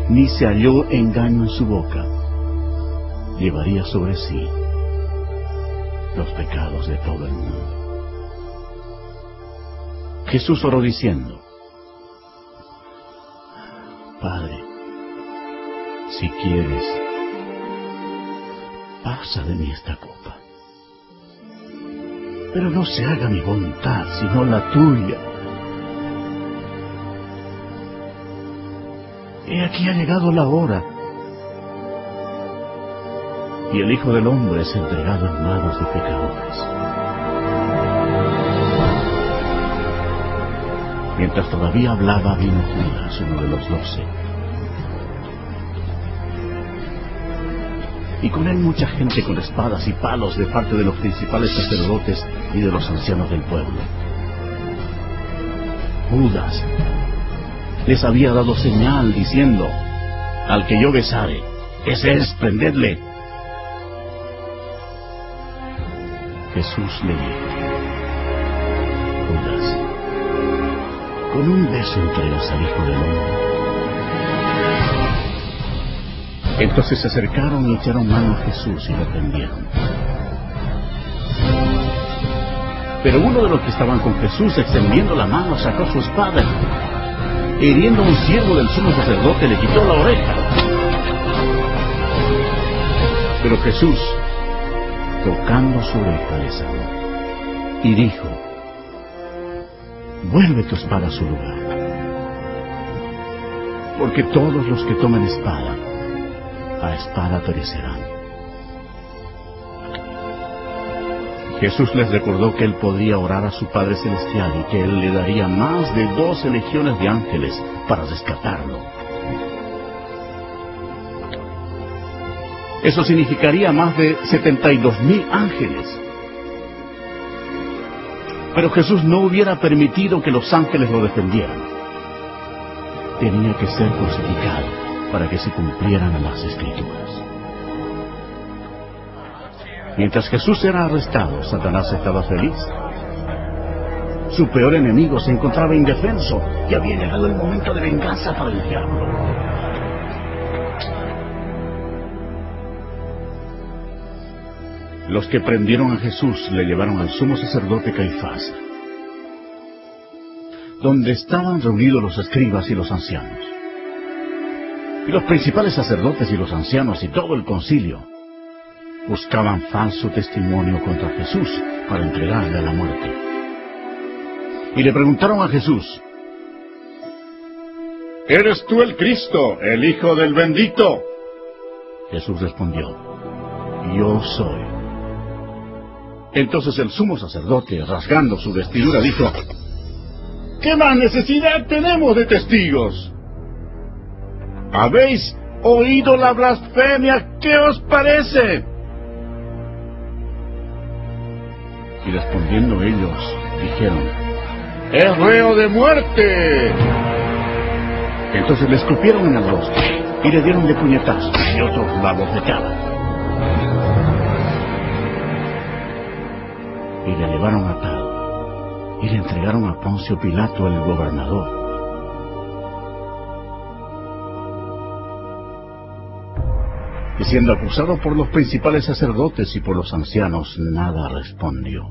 ni se halló engaño en su boca, llevaría sobre sí los pecados de todo el mundo. Jesús oró diciendo, Padre, si quieres, pasa de mí esta copa. Pero no se haga mi voluntad, sino la tuya. He aquí ha llegado la hora, y el Hijo del Hombre es entregado en manos de pecadores. Mientras todavía hablaba, vino Judas, uno de los 12. Y con él mucha gente con espadas y palos de parte de los principales sacerdotes y de los ancianos del pueblo. Judas les había dado señal diciendo, al que yo besare, ese es, prendedle. Jesús le dijo, Judas, con un beso entregas al Hijo del Hombre. Entonces se acercaron y echaron mano a Jesús y lo prendieron. Pero uno de los que estaban con Jesús, extendiendo la mano, sacó su espada y, hiriendo a un siervo del sumo sacerdote, le quitó la oreja. Pero Jesús, tocando su oreja, le sanó y dijo, vuelve tu espada a su lugar, porque todos los que tomen espada, a espada perecerán. Jesús les recordó que él podría orar a su Padre Celestial y que él le daría más de 12 legiones de ángeles para rescatarlo. Eso significaría más de 72,000 ángeles. Pero Jesús no hubiera permitido que los ángeles lo defendieran. Tenía que ser crucificado para que se cumplieran las Escrituras. Mientras Jesús era arrestado, Satanás estaba feliz. Su peor enemigo se encontraba indefenso y había llegado el momento de venganza para el diablo. Los que prendieron a Jesús le llevaron al sumo sacerdote Caifás, donde estaban reunidos los escribas y los ancianos. Y los principales sacerdotes y los ancianos y todo el concilio buscaban falso testimonio contra Jesús para entregarle a la muerte. Y le preguntaron a Jesús, ¿eres tú el Cristo, el Hijo del Bendito? Jesús respondió, yo soy. Entonces el sumo sacerdote, rasgando su vestidura, dijo, ¿qué más necesidad tenemos de testigos? ¿Habéis oído la blasfemia? ¿Qué os parece? Y respondiendo ellos, dijeron, ¡es reo de muerte! Entonces le escupieron en el rostro y le dieron de puñetazos y otros lados de cara. y le llevaron atado y le entregaron a Poncio Pilato, el gobernador. Y siendo acusado por los principales sacerdotes y por los ancianos, nada respondió.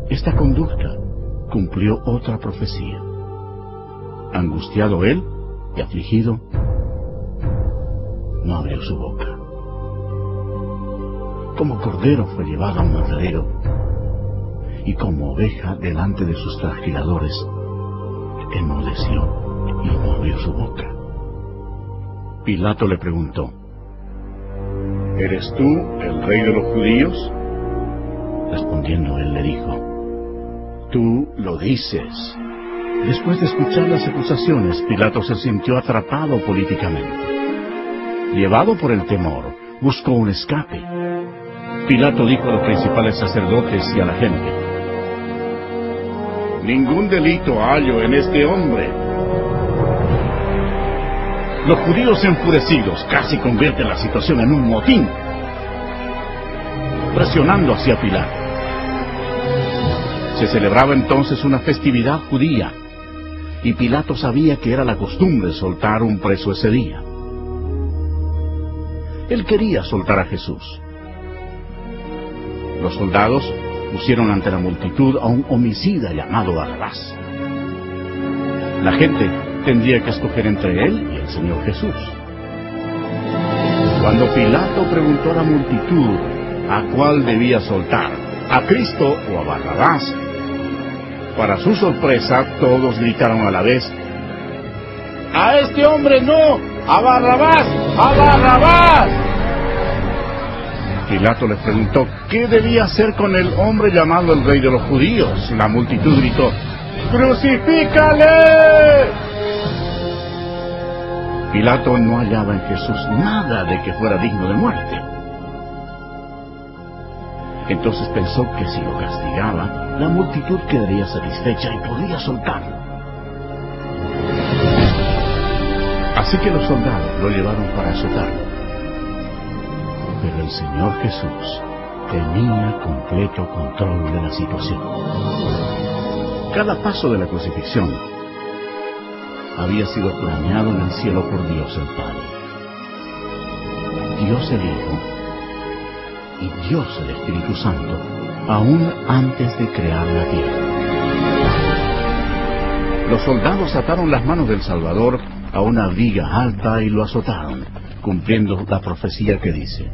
Esta conducta cumplió otra profecía. Angustiado él y afligido, no abrió su boca. Como cordero fue llevado a un matadero, y como oveja delante de sus trasquiladores, enmudeció y no abrió su boca. Pilato le preguntó: ¿Eres tú el rey de los judíos? Respondiendo él le dijo: Tú lo dices. Después de escuchar las acusaciones, Pilato se sintió atrapado políticamente. Llevado por el temor, buscó un escape. Pilato dijo a los principales sacerdotes y a la gente: ningún delito hallo en este hombre. Los judíos enfurecidos casi convierten la situación en un motín, presionando hacia Pilato. Se celebraba entonces una festividad judía, y Pilato sabía que era la costumbre soltar un preso ese día. Él quería soltar a Jesús. Los soldados pusieron ante la multitud a un homicida llamado Barrabás. La gente tendría que escoger entre él y el Señor Jesús. Cuando Pilato preguntó a la multitud a cuál debía soltar, a Cristo o a Barrabás, para su sorpresa todos gritaron a la vez: ¡A este hombre no! ¡A Barrabás! ¡A Barrabás! Pilato les preguntó qué debía hacer con el hombre llamado el Rey de los Judíos. La multitud gritó: ¡Crucifícale! Pilato no hallaba en Jesús nada de que fuera digno de muerte. Entonces pensó que si lo castigaba, la multitud quedaría satisfecha y podría soltarlo. Así que los soldados lo llevaron para azotarlo. Pero el Señor Jesús tenía completo control de la situación. Cada paso de la crucifixión había sido planeado en el cielo por Dios el Padre, Dios el Hijo y Dios el Espíritu Santo, aún antes de crear la tierra. Los soldados ataron las manos del Salvador a una viga alta y lo azotaron, cumpliendo la profecía que dice: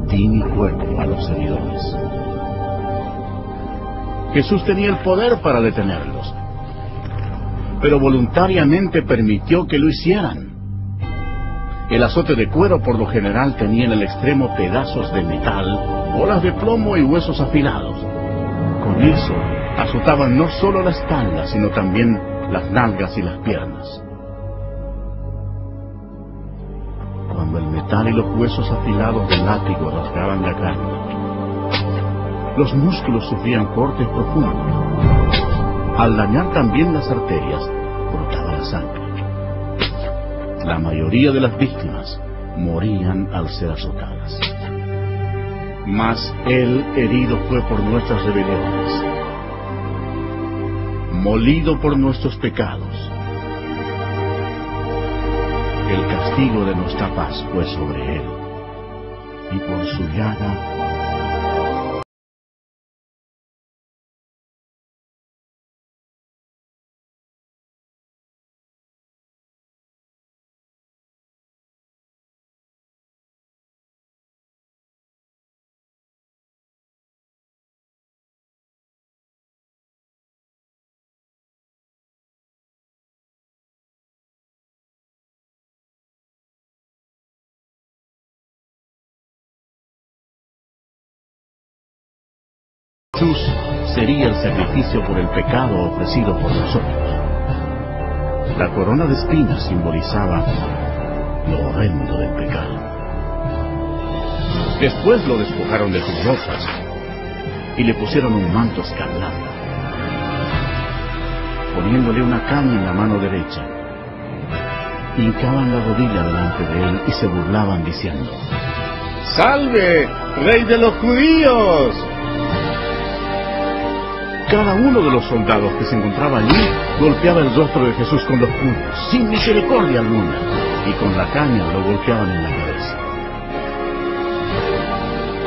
di mi cuerpo a los seguidores. Jesús tenía el poder para detenerlos, pero voluntariamente permitió que lo hicieran. El azote de cuero por lo general tenía en el extremo pedazos de metal, bolas de plomo y huesos afilados. Con eso azotaban no solo la espalda, sino también las nalgas y las piernas. Cuando el metal y los huesos afilados del látigo rasgaban la carne, los músculos sufrían cortes profundos. Al dañar también las arterias, brotaba la sangre. La mayoría de las víctimas morían al ser azotadas. Mas Él herido fue por nuestras rebeliones, molido por nuestros pecados. El castigo de nuestra paz fue sobre Él, y por su llaga Jesús sería el sacrificio por el pecado ofrecido por nosotros. La corona de espinas simbolizaba lo horrendo del pecado. Después lo despojaron de sus ropas y le pusieron un manto escarlata, poniéndole una caña en la mano derecha. Hincaban la rodilla delante de él y se burlaban diciendo: ¡Salve, Rey de los Judíos! Cada uno de los soldados que se encontraba allí golpeaba el rostro de Jesús con los puños, sin misericordia alguna, y con la caña lo golpeaban en la cabeza.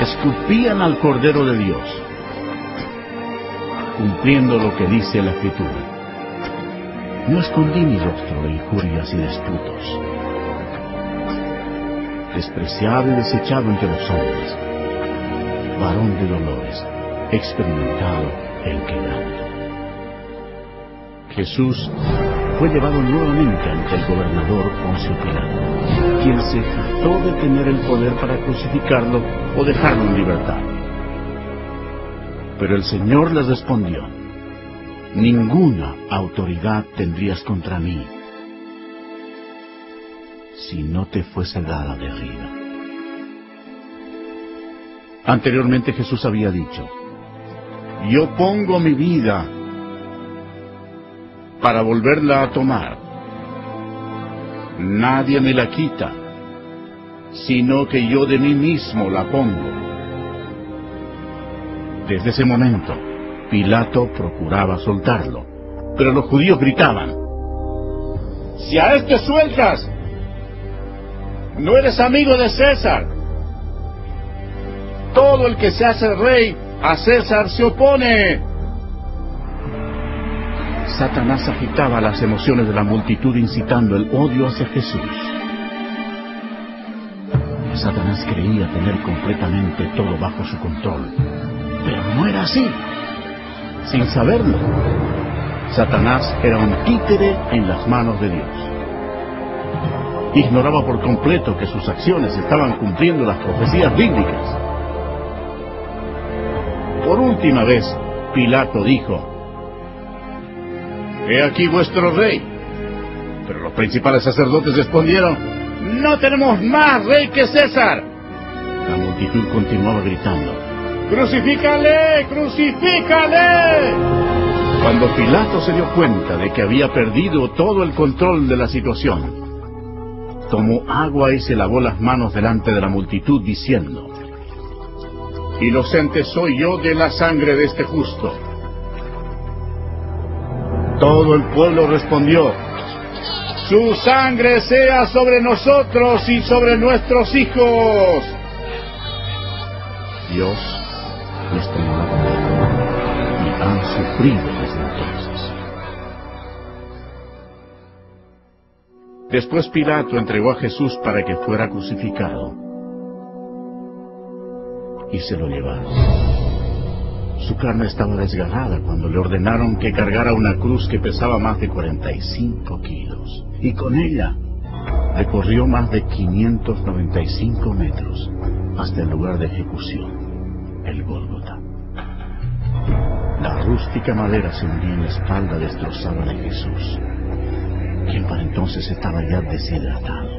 Escupían al Cordero de Dios, cumpliendo lo que dice la Escritura. No escondí mi rostro de injurias y disputos. Despreciado y desechado entre los hombres, varón de dolores, experimentado en quebranto. Jesús fue llevado nuevamente ante el gobernador Poncio Pilato, quien se jactó de tener el poder para crucificarlo o dejarlo en libertad. Pero el Señor les respondió: ninguna autoridad tendrías contra mí si no te fuese dada de arriba. Anteriormente Jesús había dicho: yo pongo mi vida para volverla a tomar. Nadie me la quita, sino que yo de mí mismo la pongo. Desde ese momento, Pilato procuraba soltarlo, pero los judíos gritaban: si a este sueltas, no eres amigo de César. Todo el que se hace rey, a César se opone. Satanás agitaba las emociones de la multitud, incitando el odio hacia Jesús. Satanás creía tener completamente todo bajo su control, pero no era así. Sin saberlo, Satanás era un títere en las manos de Dios. Ignoraba por completo que sus acciones estaban cumpliendo las profecías bíblicas. Por última vez, Pilato dijo: he aquí vuestro rey. Pero los principales sacerdotes respondieron: no tenemos más rey que César. La multitud continuaba gritando: ¡crucifícale! ¡Crucifícale! Cuando Pilato se dio cuenta de que había perdido todo el control de la situación, tomó agua y se lavó las manos delante de la multitud, diciendo: inocente soy yo de la sangre de este justo. Todo el pueblo respondió: su sangre sea sobre nosotros y sobre nuestros hijos. Dios les tomó la condena y han sufrido desde entonces. Después Pilato entregó a Jesús para que fuera crucificado, y se lo llevaron. Su carne estaba desgarrada cuando le ordenaron que cargara una cruz que pesaba más de 45 kilos, y con ella recorrió más de 595 metros hasta el lugar de ejecución, el Gólgota. La rústica madera se hundía en la espalda destrozada de Jesús, quien para entonces estaba ya deshidratado.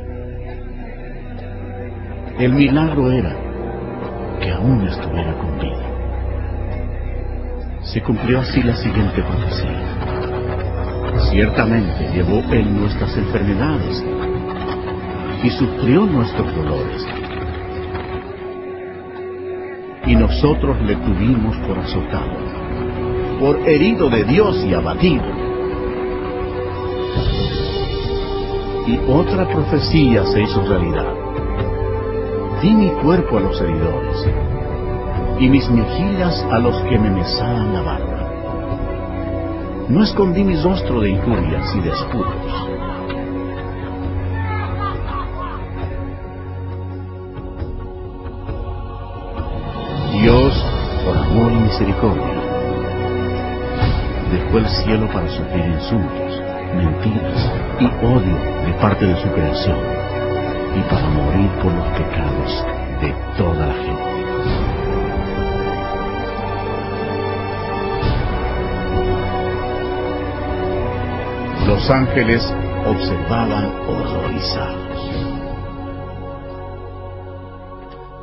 El milagro era que aún estuviera con vida. Se cumplió así la siguiente profecía: ciertamente llevó Él nuestras enfermedades y sufrió nuestros dolores, y nosotros le tuvimos por azotado, por herido de Dios y abatido. Y otra profecía se hizo realidad: di mi cuerpo a los heridores, y mis mejillas a los que me mesaban la barba. No escondí mi rostro de injurias y disputos. Dios, por amor y misericordia, dejó el cielo para sufrir insultos, mentiras y odio de parte de su creación, y para morir por los pecados de toda la gente. Los ángeles observaban horrorizados.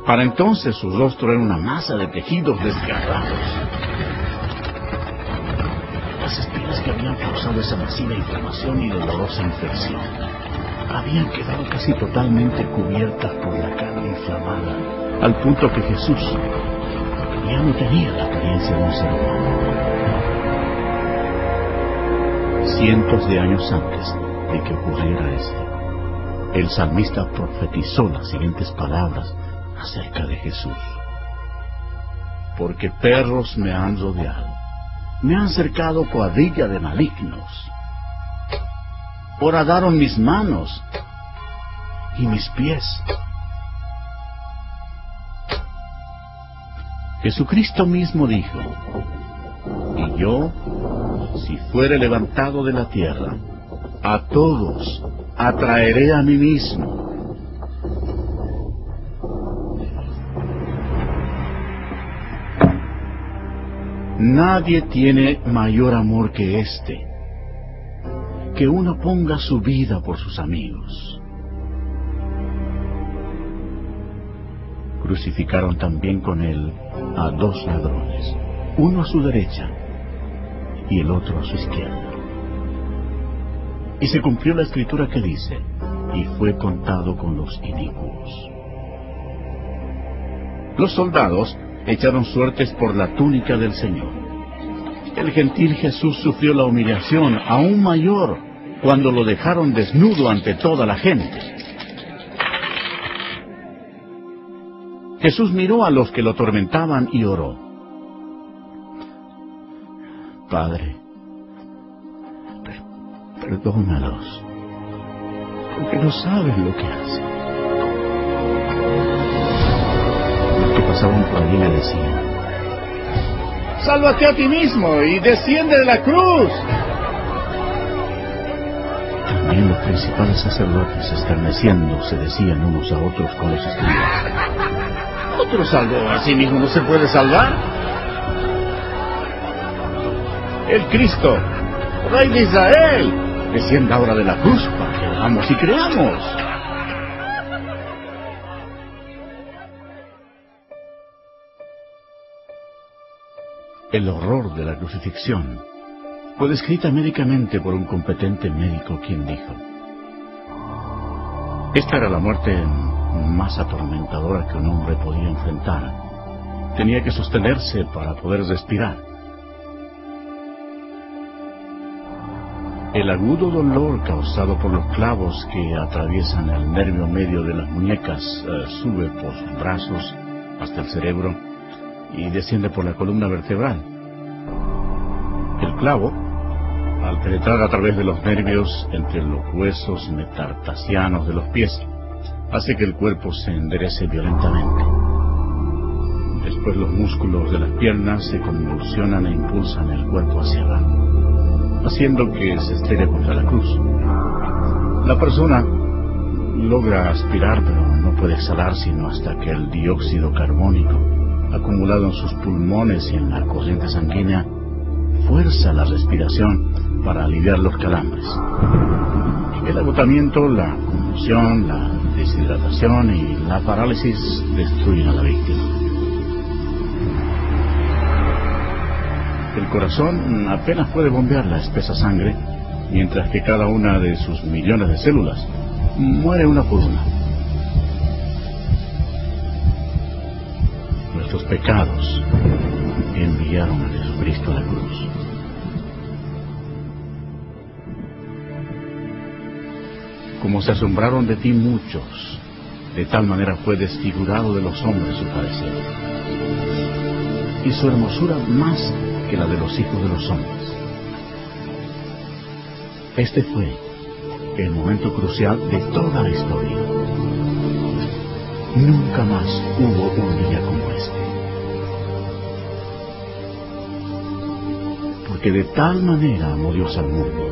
Para entonces su rostro era una masa de tejidos desgarrados. Las espinas que habían causado esa masiva inflamación y dolorosa infección habían quedado casi totalmente cubiertas por la carne inflamada, al punto que Jesús ya no tenía la apariencia de un ser humano. cientos de años antes de que ocurriera esto, el salmista profetizó las siguientes palabras acerca de Jesús. Porque perros me han rodeado, me han cercado cuadrilla de malignos. Horadaron mis manos y mis pies. Jesucristo mismo dijo: y yo, si fuere levantado de la tierra, a todos atraeré a mí mismo. Nadie tiene mayor amor que este, que uno ponga su vida por sus amigos. Crucificaron también con él a 2 ladrones, uno a su derecha y el otro a su izquierda. Y se cumplió la escritura que dice: y fue contado con los inicuos. Los soldados echaron suertes por la túnica del Señor. El gentil Jesús sufrió la humillación aún mayor cuando lo dejaron desnudo ante toda la gente. Jesús miró a los que lo atormentaban y oró: Padre, perdónalos, porque no saben lo que hacen. Los que pasaban por allí le decían: ¡sálvate a ti mismo y desciende de la cruz! También los principales sacerdotes, escarneciendo, se decían unos a otros con los escribas: ¿otro salvó a sí mismo no se puede salvar? El Cristo, Rey de Israel, descienda ahora de la cruz para que oramos y creamos. El horror de la crucifixión fue descrita médicamente por un competente médico, quien dijo: esta era la muerte más atormentadora que un hombre podía enfrentar. Tenía que sostenerse para poder respirar. El agudo dolor causado por los clavos que atraviesan el nervio medio de las muñecas sube por sus brazos hasta el cerebro y desciende por la columna vertebral. El clavo, al penetrar a través de los nervios entre los huesos metatarsianos de los pies, hace que el cuerpo se enderece violentamente. Después los músculos de las piernas se convulsionan e impulsan el cuerpo hacia abajo, haciendo que se estrelle contra la cruz. La persona logra aspirar, pero no puede exhalar sino hasta que el dióxido carbónico, acumulado en sus pulmones y en la corriente sanguínea, fuerza la respiración para aliviar los calambres. El agotamiento, la confusión, la deshidratación y la parálisis destruyen a la víctima. El corazón apenas puede bombear la espesa sangre, mientras que cada una de sus millones de células muere una por una. Nuestros pecados enviaron a Jesucristo a la cruz. Como se asombraron de ti muchos, de tal manera fue desfigurado de los hombres su padecer, y su hermosura más que la de los hijos de los hombres. Este fue el momento crucial de toda la historia. Nunca más hubo un día como este. Porque de tal manera amó Dios al mundo,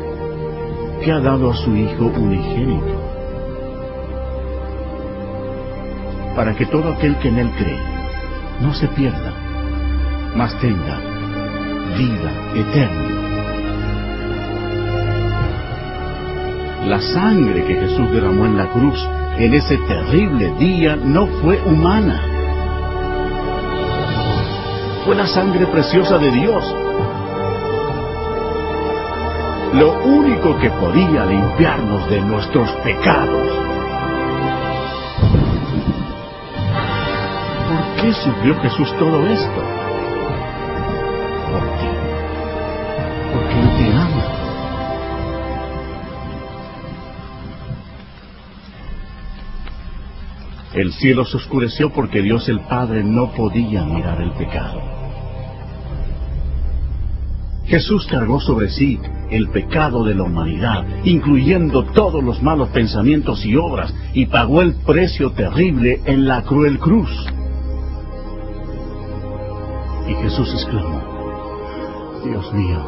que ha dado a su Hijo unigénito, para que todo aquel que en Él cree no se pierda, mas tenga vida eterna. La sangre que Jesús derramó en la cruz en ese terrible día no fue humana. Fue la sangre preciosa de Dios. Lo único que podía limpiarnos de nuestros pecados. ¿Por qué sufrió Jesús todo esto? Por ti. Porque Él te ama. El cielo se oscureció porque Dios el Padre no podía mirar el pecado. Jesús cargó sobre sí el pecado de la humanidad, incluyendo todos los malos pensamientos y obras, y pagó el precio terrible en la cruel cruz. Y Jesús exclamó: Dios mío,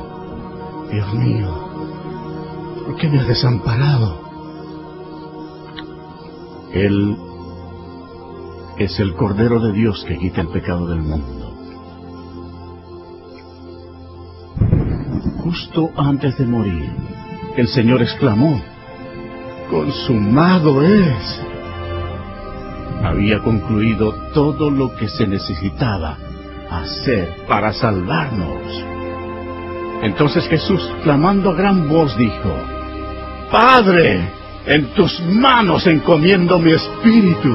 ¿por qué me has desamparado? Él es el Cordero de Dios que quita el pecado del mundo. Justo antes de morir, el Señor exclamó: ¡consumado es! Había concluido todo lo que se necesitaba hacer para salvarnos. Entonces Jesús, clamando a gran voz, dijo: Padre, en tus manos encomiendo mi espíritu.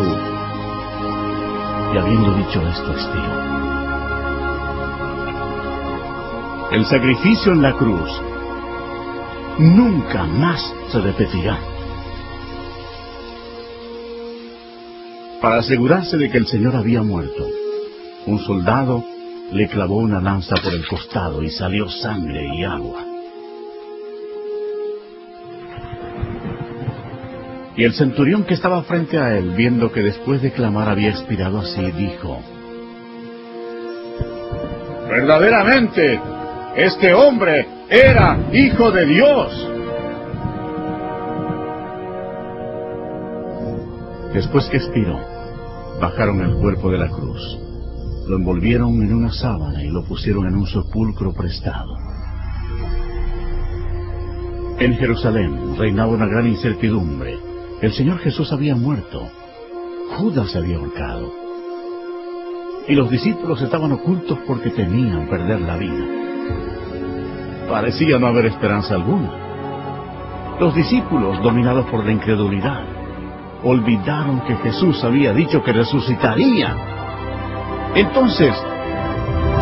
Y habiendo dicho esto, expiró. El sacrificio en la cruz nunca más se repetirá. Para asegurarse de que el Señor había muerto, un soldado le clavó una lanza por el costado y salió sangre y agua. Y el centurión que estaba frente a él, viendo que después de clamar había expirado así, dijo: verdaderamente, este hombre era Hijo de Dios. Después que expiró, bajaron el cuerpo de la cruz, lo envolvieron en una sábana y lo pusieron en un sepulcro prestado. En Jerusalén reinaba una gran incertidumbre. El Señor Jesús había muerto. Judas se había ahorcado. Y los discípulos estaban ocultos porque temían perder la vida. Parecía no haber esperanza alguna. Los discípulos, dominados por la incredulidad, olvidaron que Jesús había dicho que resucitaría. Entonces,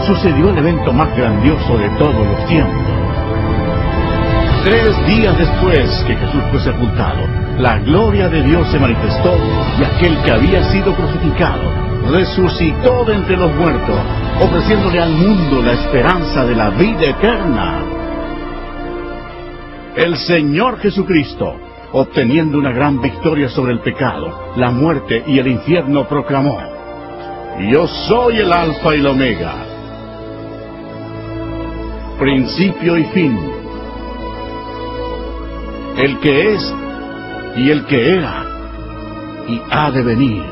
sucedió el evento más grandioso de todos los tiempos. 3 días después que Jesús fue sepultado, la gloria de Dios se manifestó y aquel que había sido crucificado resucitó de entre los muertos, ofreciéndole al mundo la esperanza de la vida eterna. El Señor Jesucristo, obteniendo una gran victoria sobre el pecado, la muerte y el infierno, proclamó: Yo soy el Alfa y el Omega, principio y fin, el que es y el que era y ha de venir,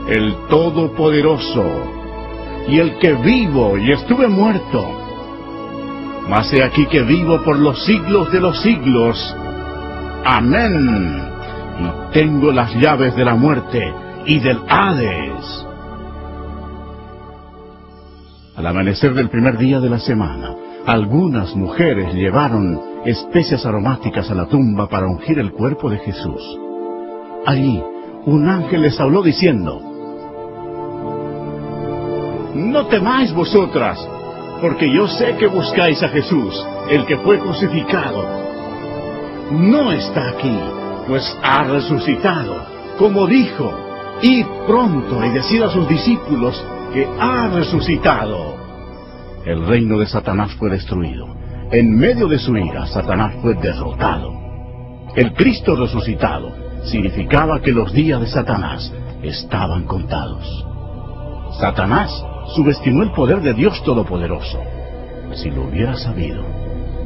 el Todopoderoso y el que vivo y estuve muerto, mas he aquí que vivo por los siglos de los siglos. Amén. Y tengo las llaves de la muerte y del Hades. Al amanecer del primer día de la semana, algunas mujeres llevaron especias aromáticas a la tumba para ungir el cuerpo de Jesús. Allí, un ángel les habló diciendo: No temáis vosotras, porque yo sé que buscáis a Jesús, el que fue crucificado. No está aquí, pues ha resucitado, como dijo. Id pronto y decid a sus discípulos que ha resucitado. El reino de Satanás fue destruido. En medio de su ira, Satanás fue derrotado. El Cristo resucitado significaba que los días de Satanás estaban contados. Satanás subestimó el poder de Dios Todopoderoso. Si lo hubiera sabido,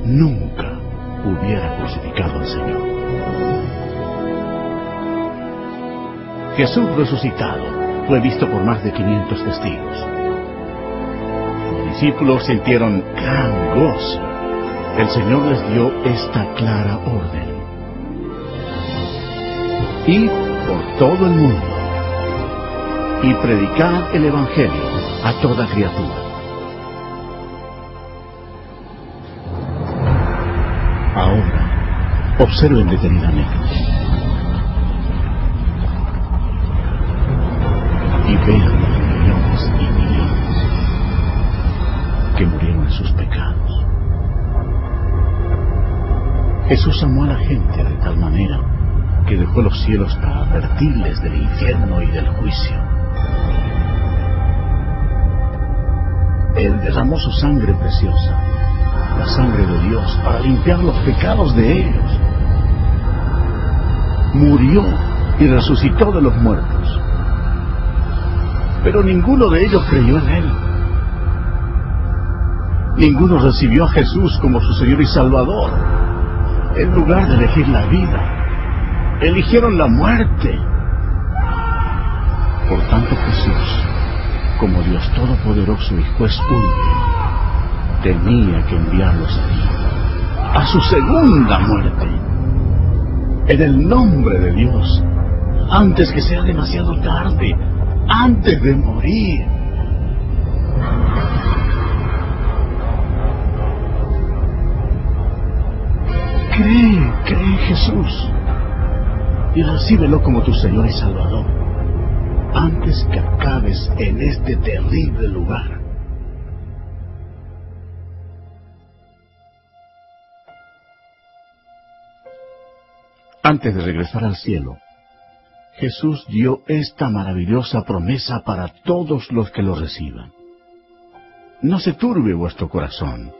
nunca hubiera crucificado al Señor. Jesús resucitado fue visto por más de 500 testigos. Los discípulos sintieron gran gozo. El Señor les dio esta clara orden: Id por todo el mundo y predicad el Evangelio a toda criatura. Ahora, observen detenidamente y vean los millones y millones que murieron en sus pecados. Jesús amó a la gente de tal manera que dejó los cielos para advertirles del infierno y del juicio. Él derramó su sangre preciosa, la sangre de Dios, para limpiar los pecados de ellos. Murió y resucitó de los muertos. Pero ninguno de ellos creyó en Él. Ninguno recibió a Jesús como su Señor y Salvador. En lugar de elegir la vida, eligieron la muerte. Por tanto, Jesús, como Dios Todopoderoso y Juez único, tenía que enviarlos a su segunda muerte, en el nombre de Dios, antes que sea demasiado tarde, antes de morir. Cree en Jesús y recíbelo como tu Señor y Salvador, antes que acabes en este terrible lugar. Antes de regresar al cielo, Jesús dio esta maravillosa promesa para todos los que lo reciban. No se turbe vuestro corazón.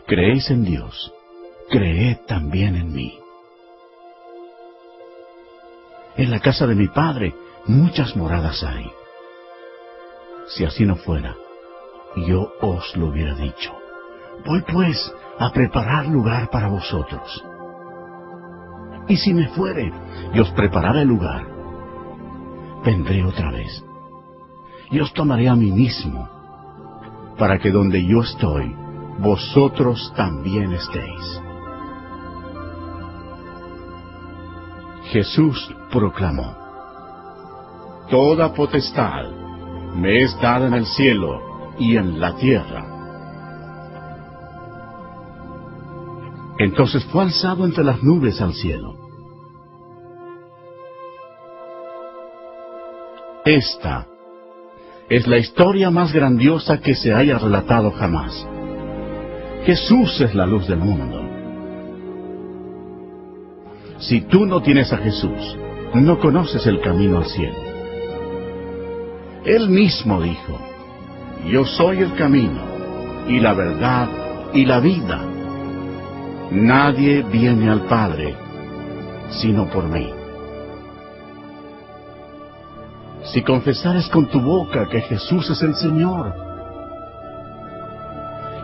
Creéis en Dios, creed también en mí. En la casa de mi Padre muchas moradas hay. Si así no fuera, yo os lo hubiera dicho. Voy pues a preparar lugar para vosotros. Y si me fuere y os preparare lugar, vendré otra vez, y os tomaré a mí mismo, para que donde yo estoy, vosotros también estéis. Jesús proclamó: Toda potestad me es dada en el cielo y en la tierra. Entonces fue alzado entre las nubes al cielo. Esta es la historia más grandiosa que se haya relatado jamás. Jesús es la luz del mundo. Si tú no tienes a Jesús, no conoces el camino al cielo. Él mismo dijo: Yo soy el camino, y la verdad, y la vida. Nadie viene al Padre, sino por mí. Si confesares con tu boca que Jesús es el Señor,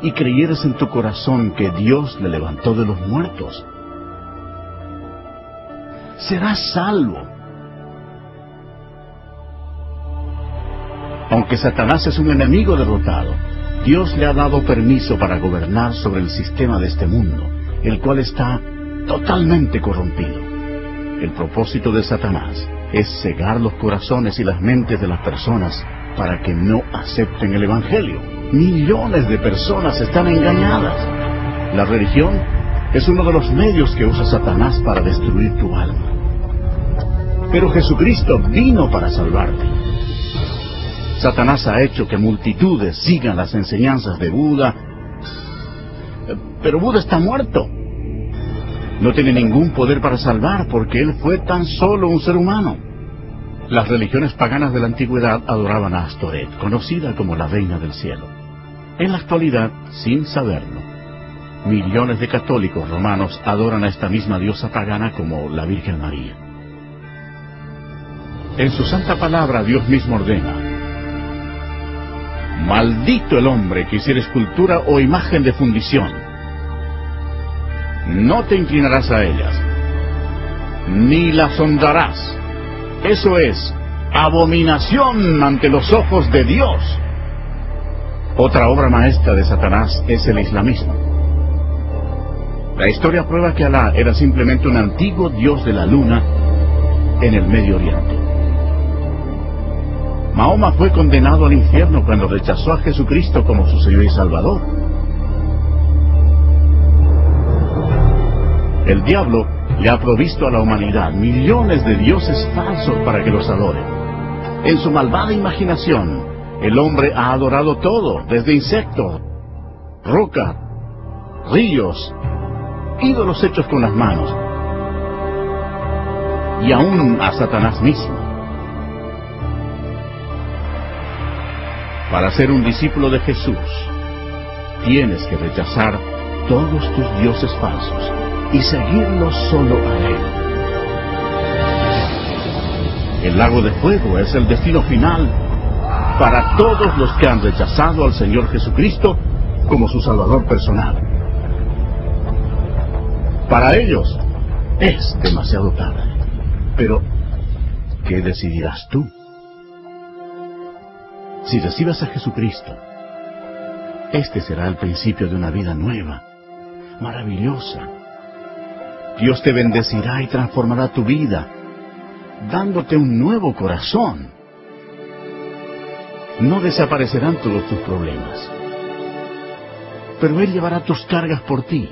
y creyeres en tu corazón que Dios le levantó de los muertos, serás salvo. Aunque Satanás es un enemigo derrotado, Dios le ha dado permiso para gobernar sobre el sistema de este mundo, el cual está totalmente corrompido. El propósito de Satanás es cegar los corazones y las mentes de las personas para que no acepten el Evangelio. Millones de personas están engañadas. La religión es uno de los medios que usa Satanás para destruir tu alma. Pero Jesucristo vino para salvarte. Satanás ha hecho que multitudes sigan las enseñanzas de Buda, pero Buda está muerto. No tiene ningún poder para salvar porque él fue tan solo un ser humano. Las religiones paganas de la antigüedad adoraban a Astoret, conocida como la reina del cielo. En la actualidad, sin saberlo, millones de católicos romanos adoran a esta misma diosa pagana como la Virgen María. En su santa palabra Dios mismo ordena: Maldito el hombre que hiciere escultura o imagen de fundición. No te inclinarás a ellas, ni las honrarás. Eso es abominación ante los ojos de Dios. Otra obra maestra de Satanás es el islamismo. La historia prueba que Alá era simplemente un antiguo dios de la luna en el Medio Oriente. Mahoma fue condenado al infierno cuando rechazó a Jesucristo como su Señor y Salvador. El diablo le ha provisto a la humanidad millones de dioses falsos para que los adoren. En su malvada imaginación, el hombre ha adorado todo, desde insectos, roca, ríos, ídolos hechos con las manos. y aún a Satanás mismo. Para ser un discípulo de Jesús, tienes que rechazar todos tus dioses falsos y seguirlo solo a Él. El lago de fuego es el destino final para todos los que han rechazado al Señor Jesucristo como su Salvador personal. Para ellos es demasiado tarde. Pero, ¿qué decidirás tú? Si recibes a Jesucristo, este será el principio de una vida nueva, maravillosa. Dios te bendecirá y transformará tu vida, dándote un nuevo corazón. No desaparecerán todos tus problemas, pero Él llevará tus cargas por ti,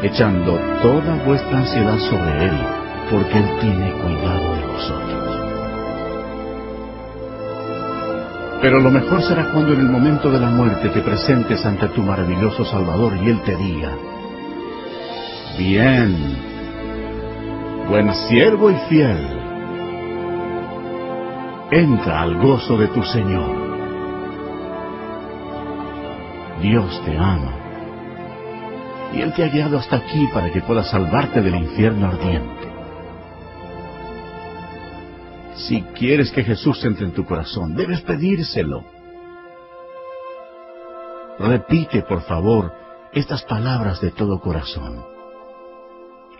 echando toda vuestra ansiedad sobre Él, porque Él tiene cuidado de vosotros. Pero lo mejor será cuando en el momento de la muerte te presentes ante tu maravilloso Salvador y Él te diga: bien, buen siervo y fiel, entra al gozo de tu Señor. Dios te ama, y Él te ha guiado hasta aquí para que puedas salvarte del infierno ardiente. Si quieres que Jesús entre en tu corazón, debes pedírselo. Repite, por favor, estas palabras de todo corazón.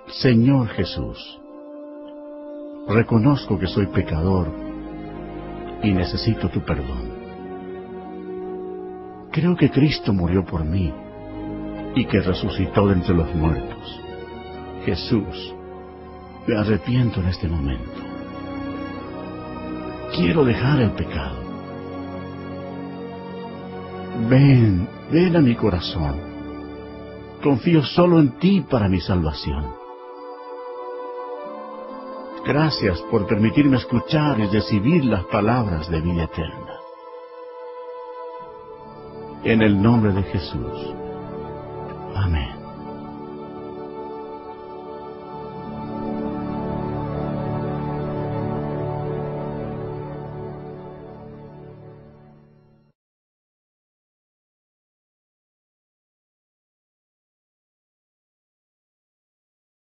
Señor Jesús, reconozco que soy pecador y necesito tu perdón. Creo que Cristo murió por mí y que resucitó de entre los muertos. Jesús, me arrepiento en este momento. Quiero dejar el pecado. Ven a mi corazón. Confío solo en ti para mi salvación. Gracias por permitirme escuchar y recibir las palabras de vida eterna. En el nombre de Jesús.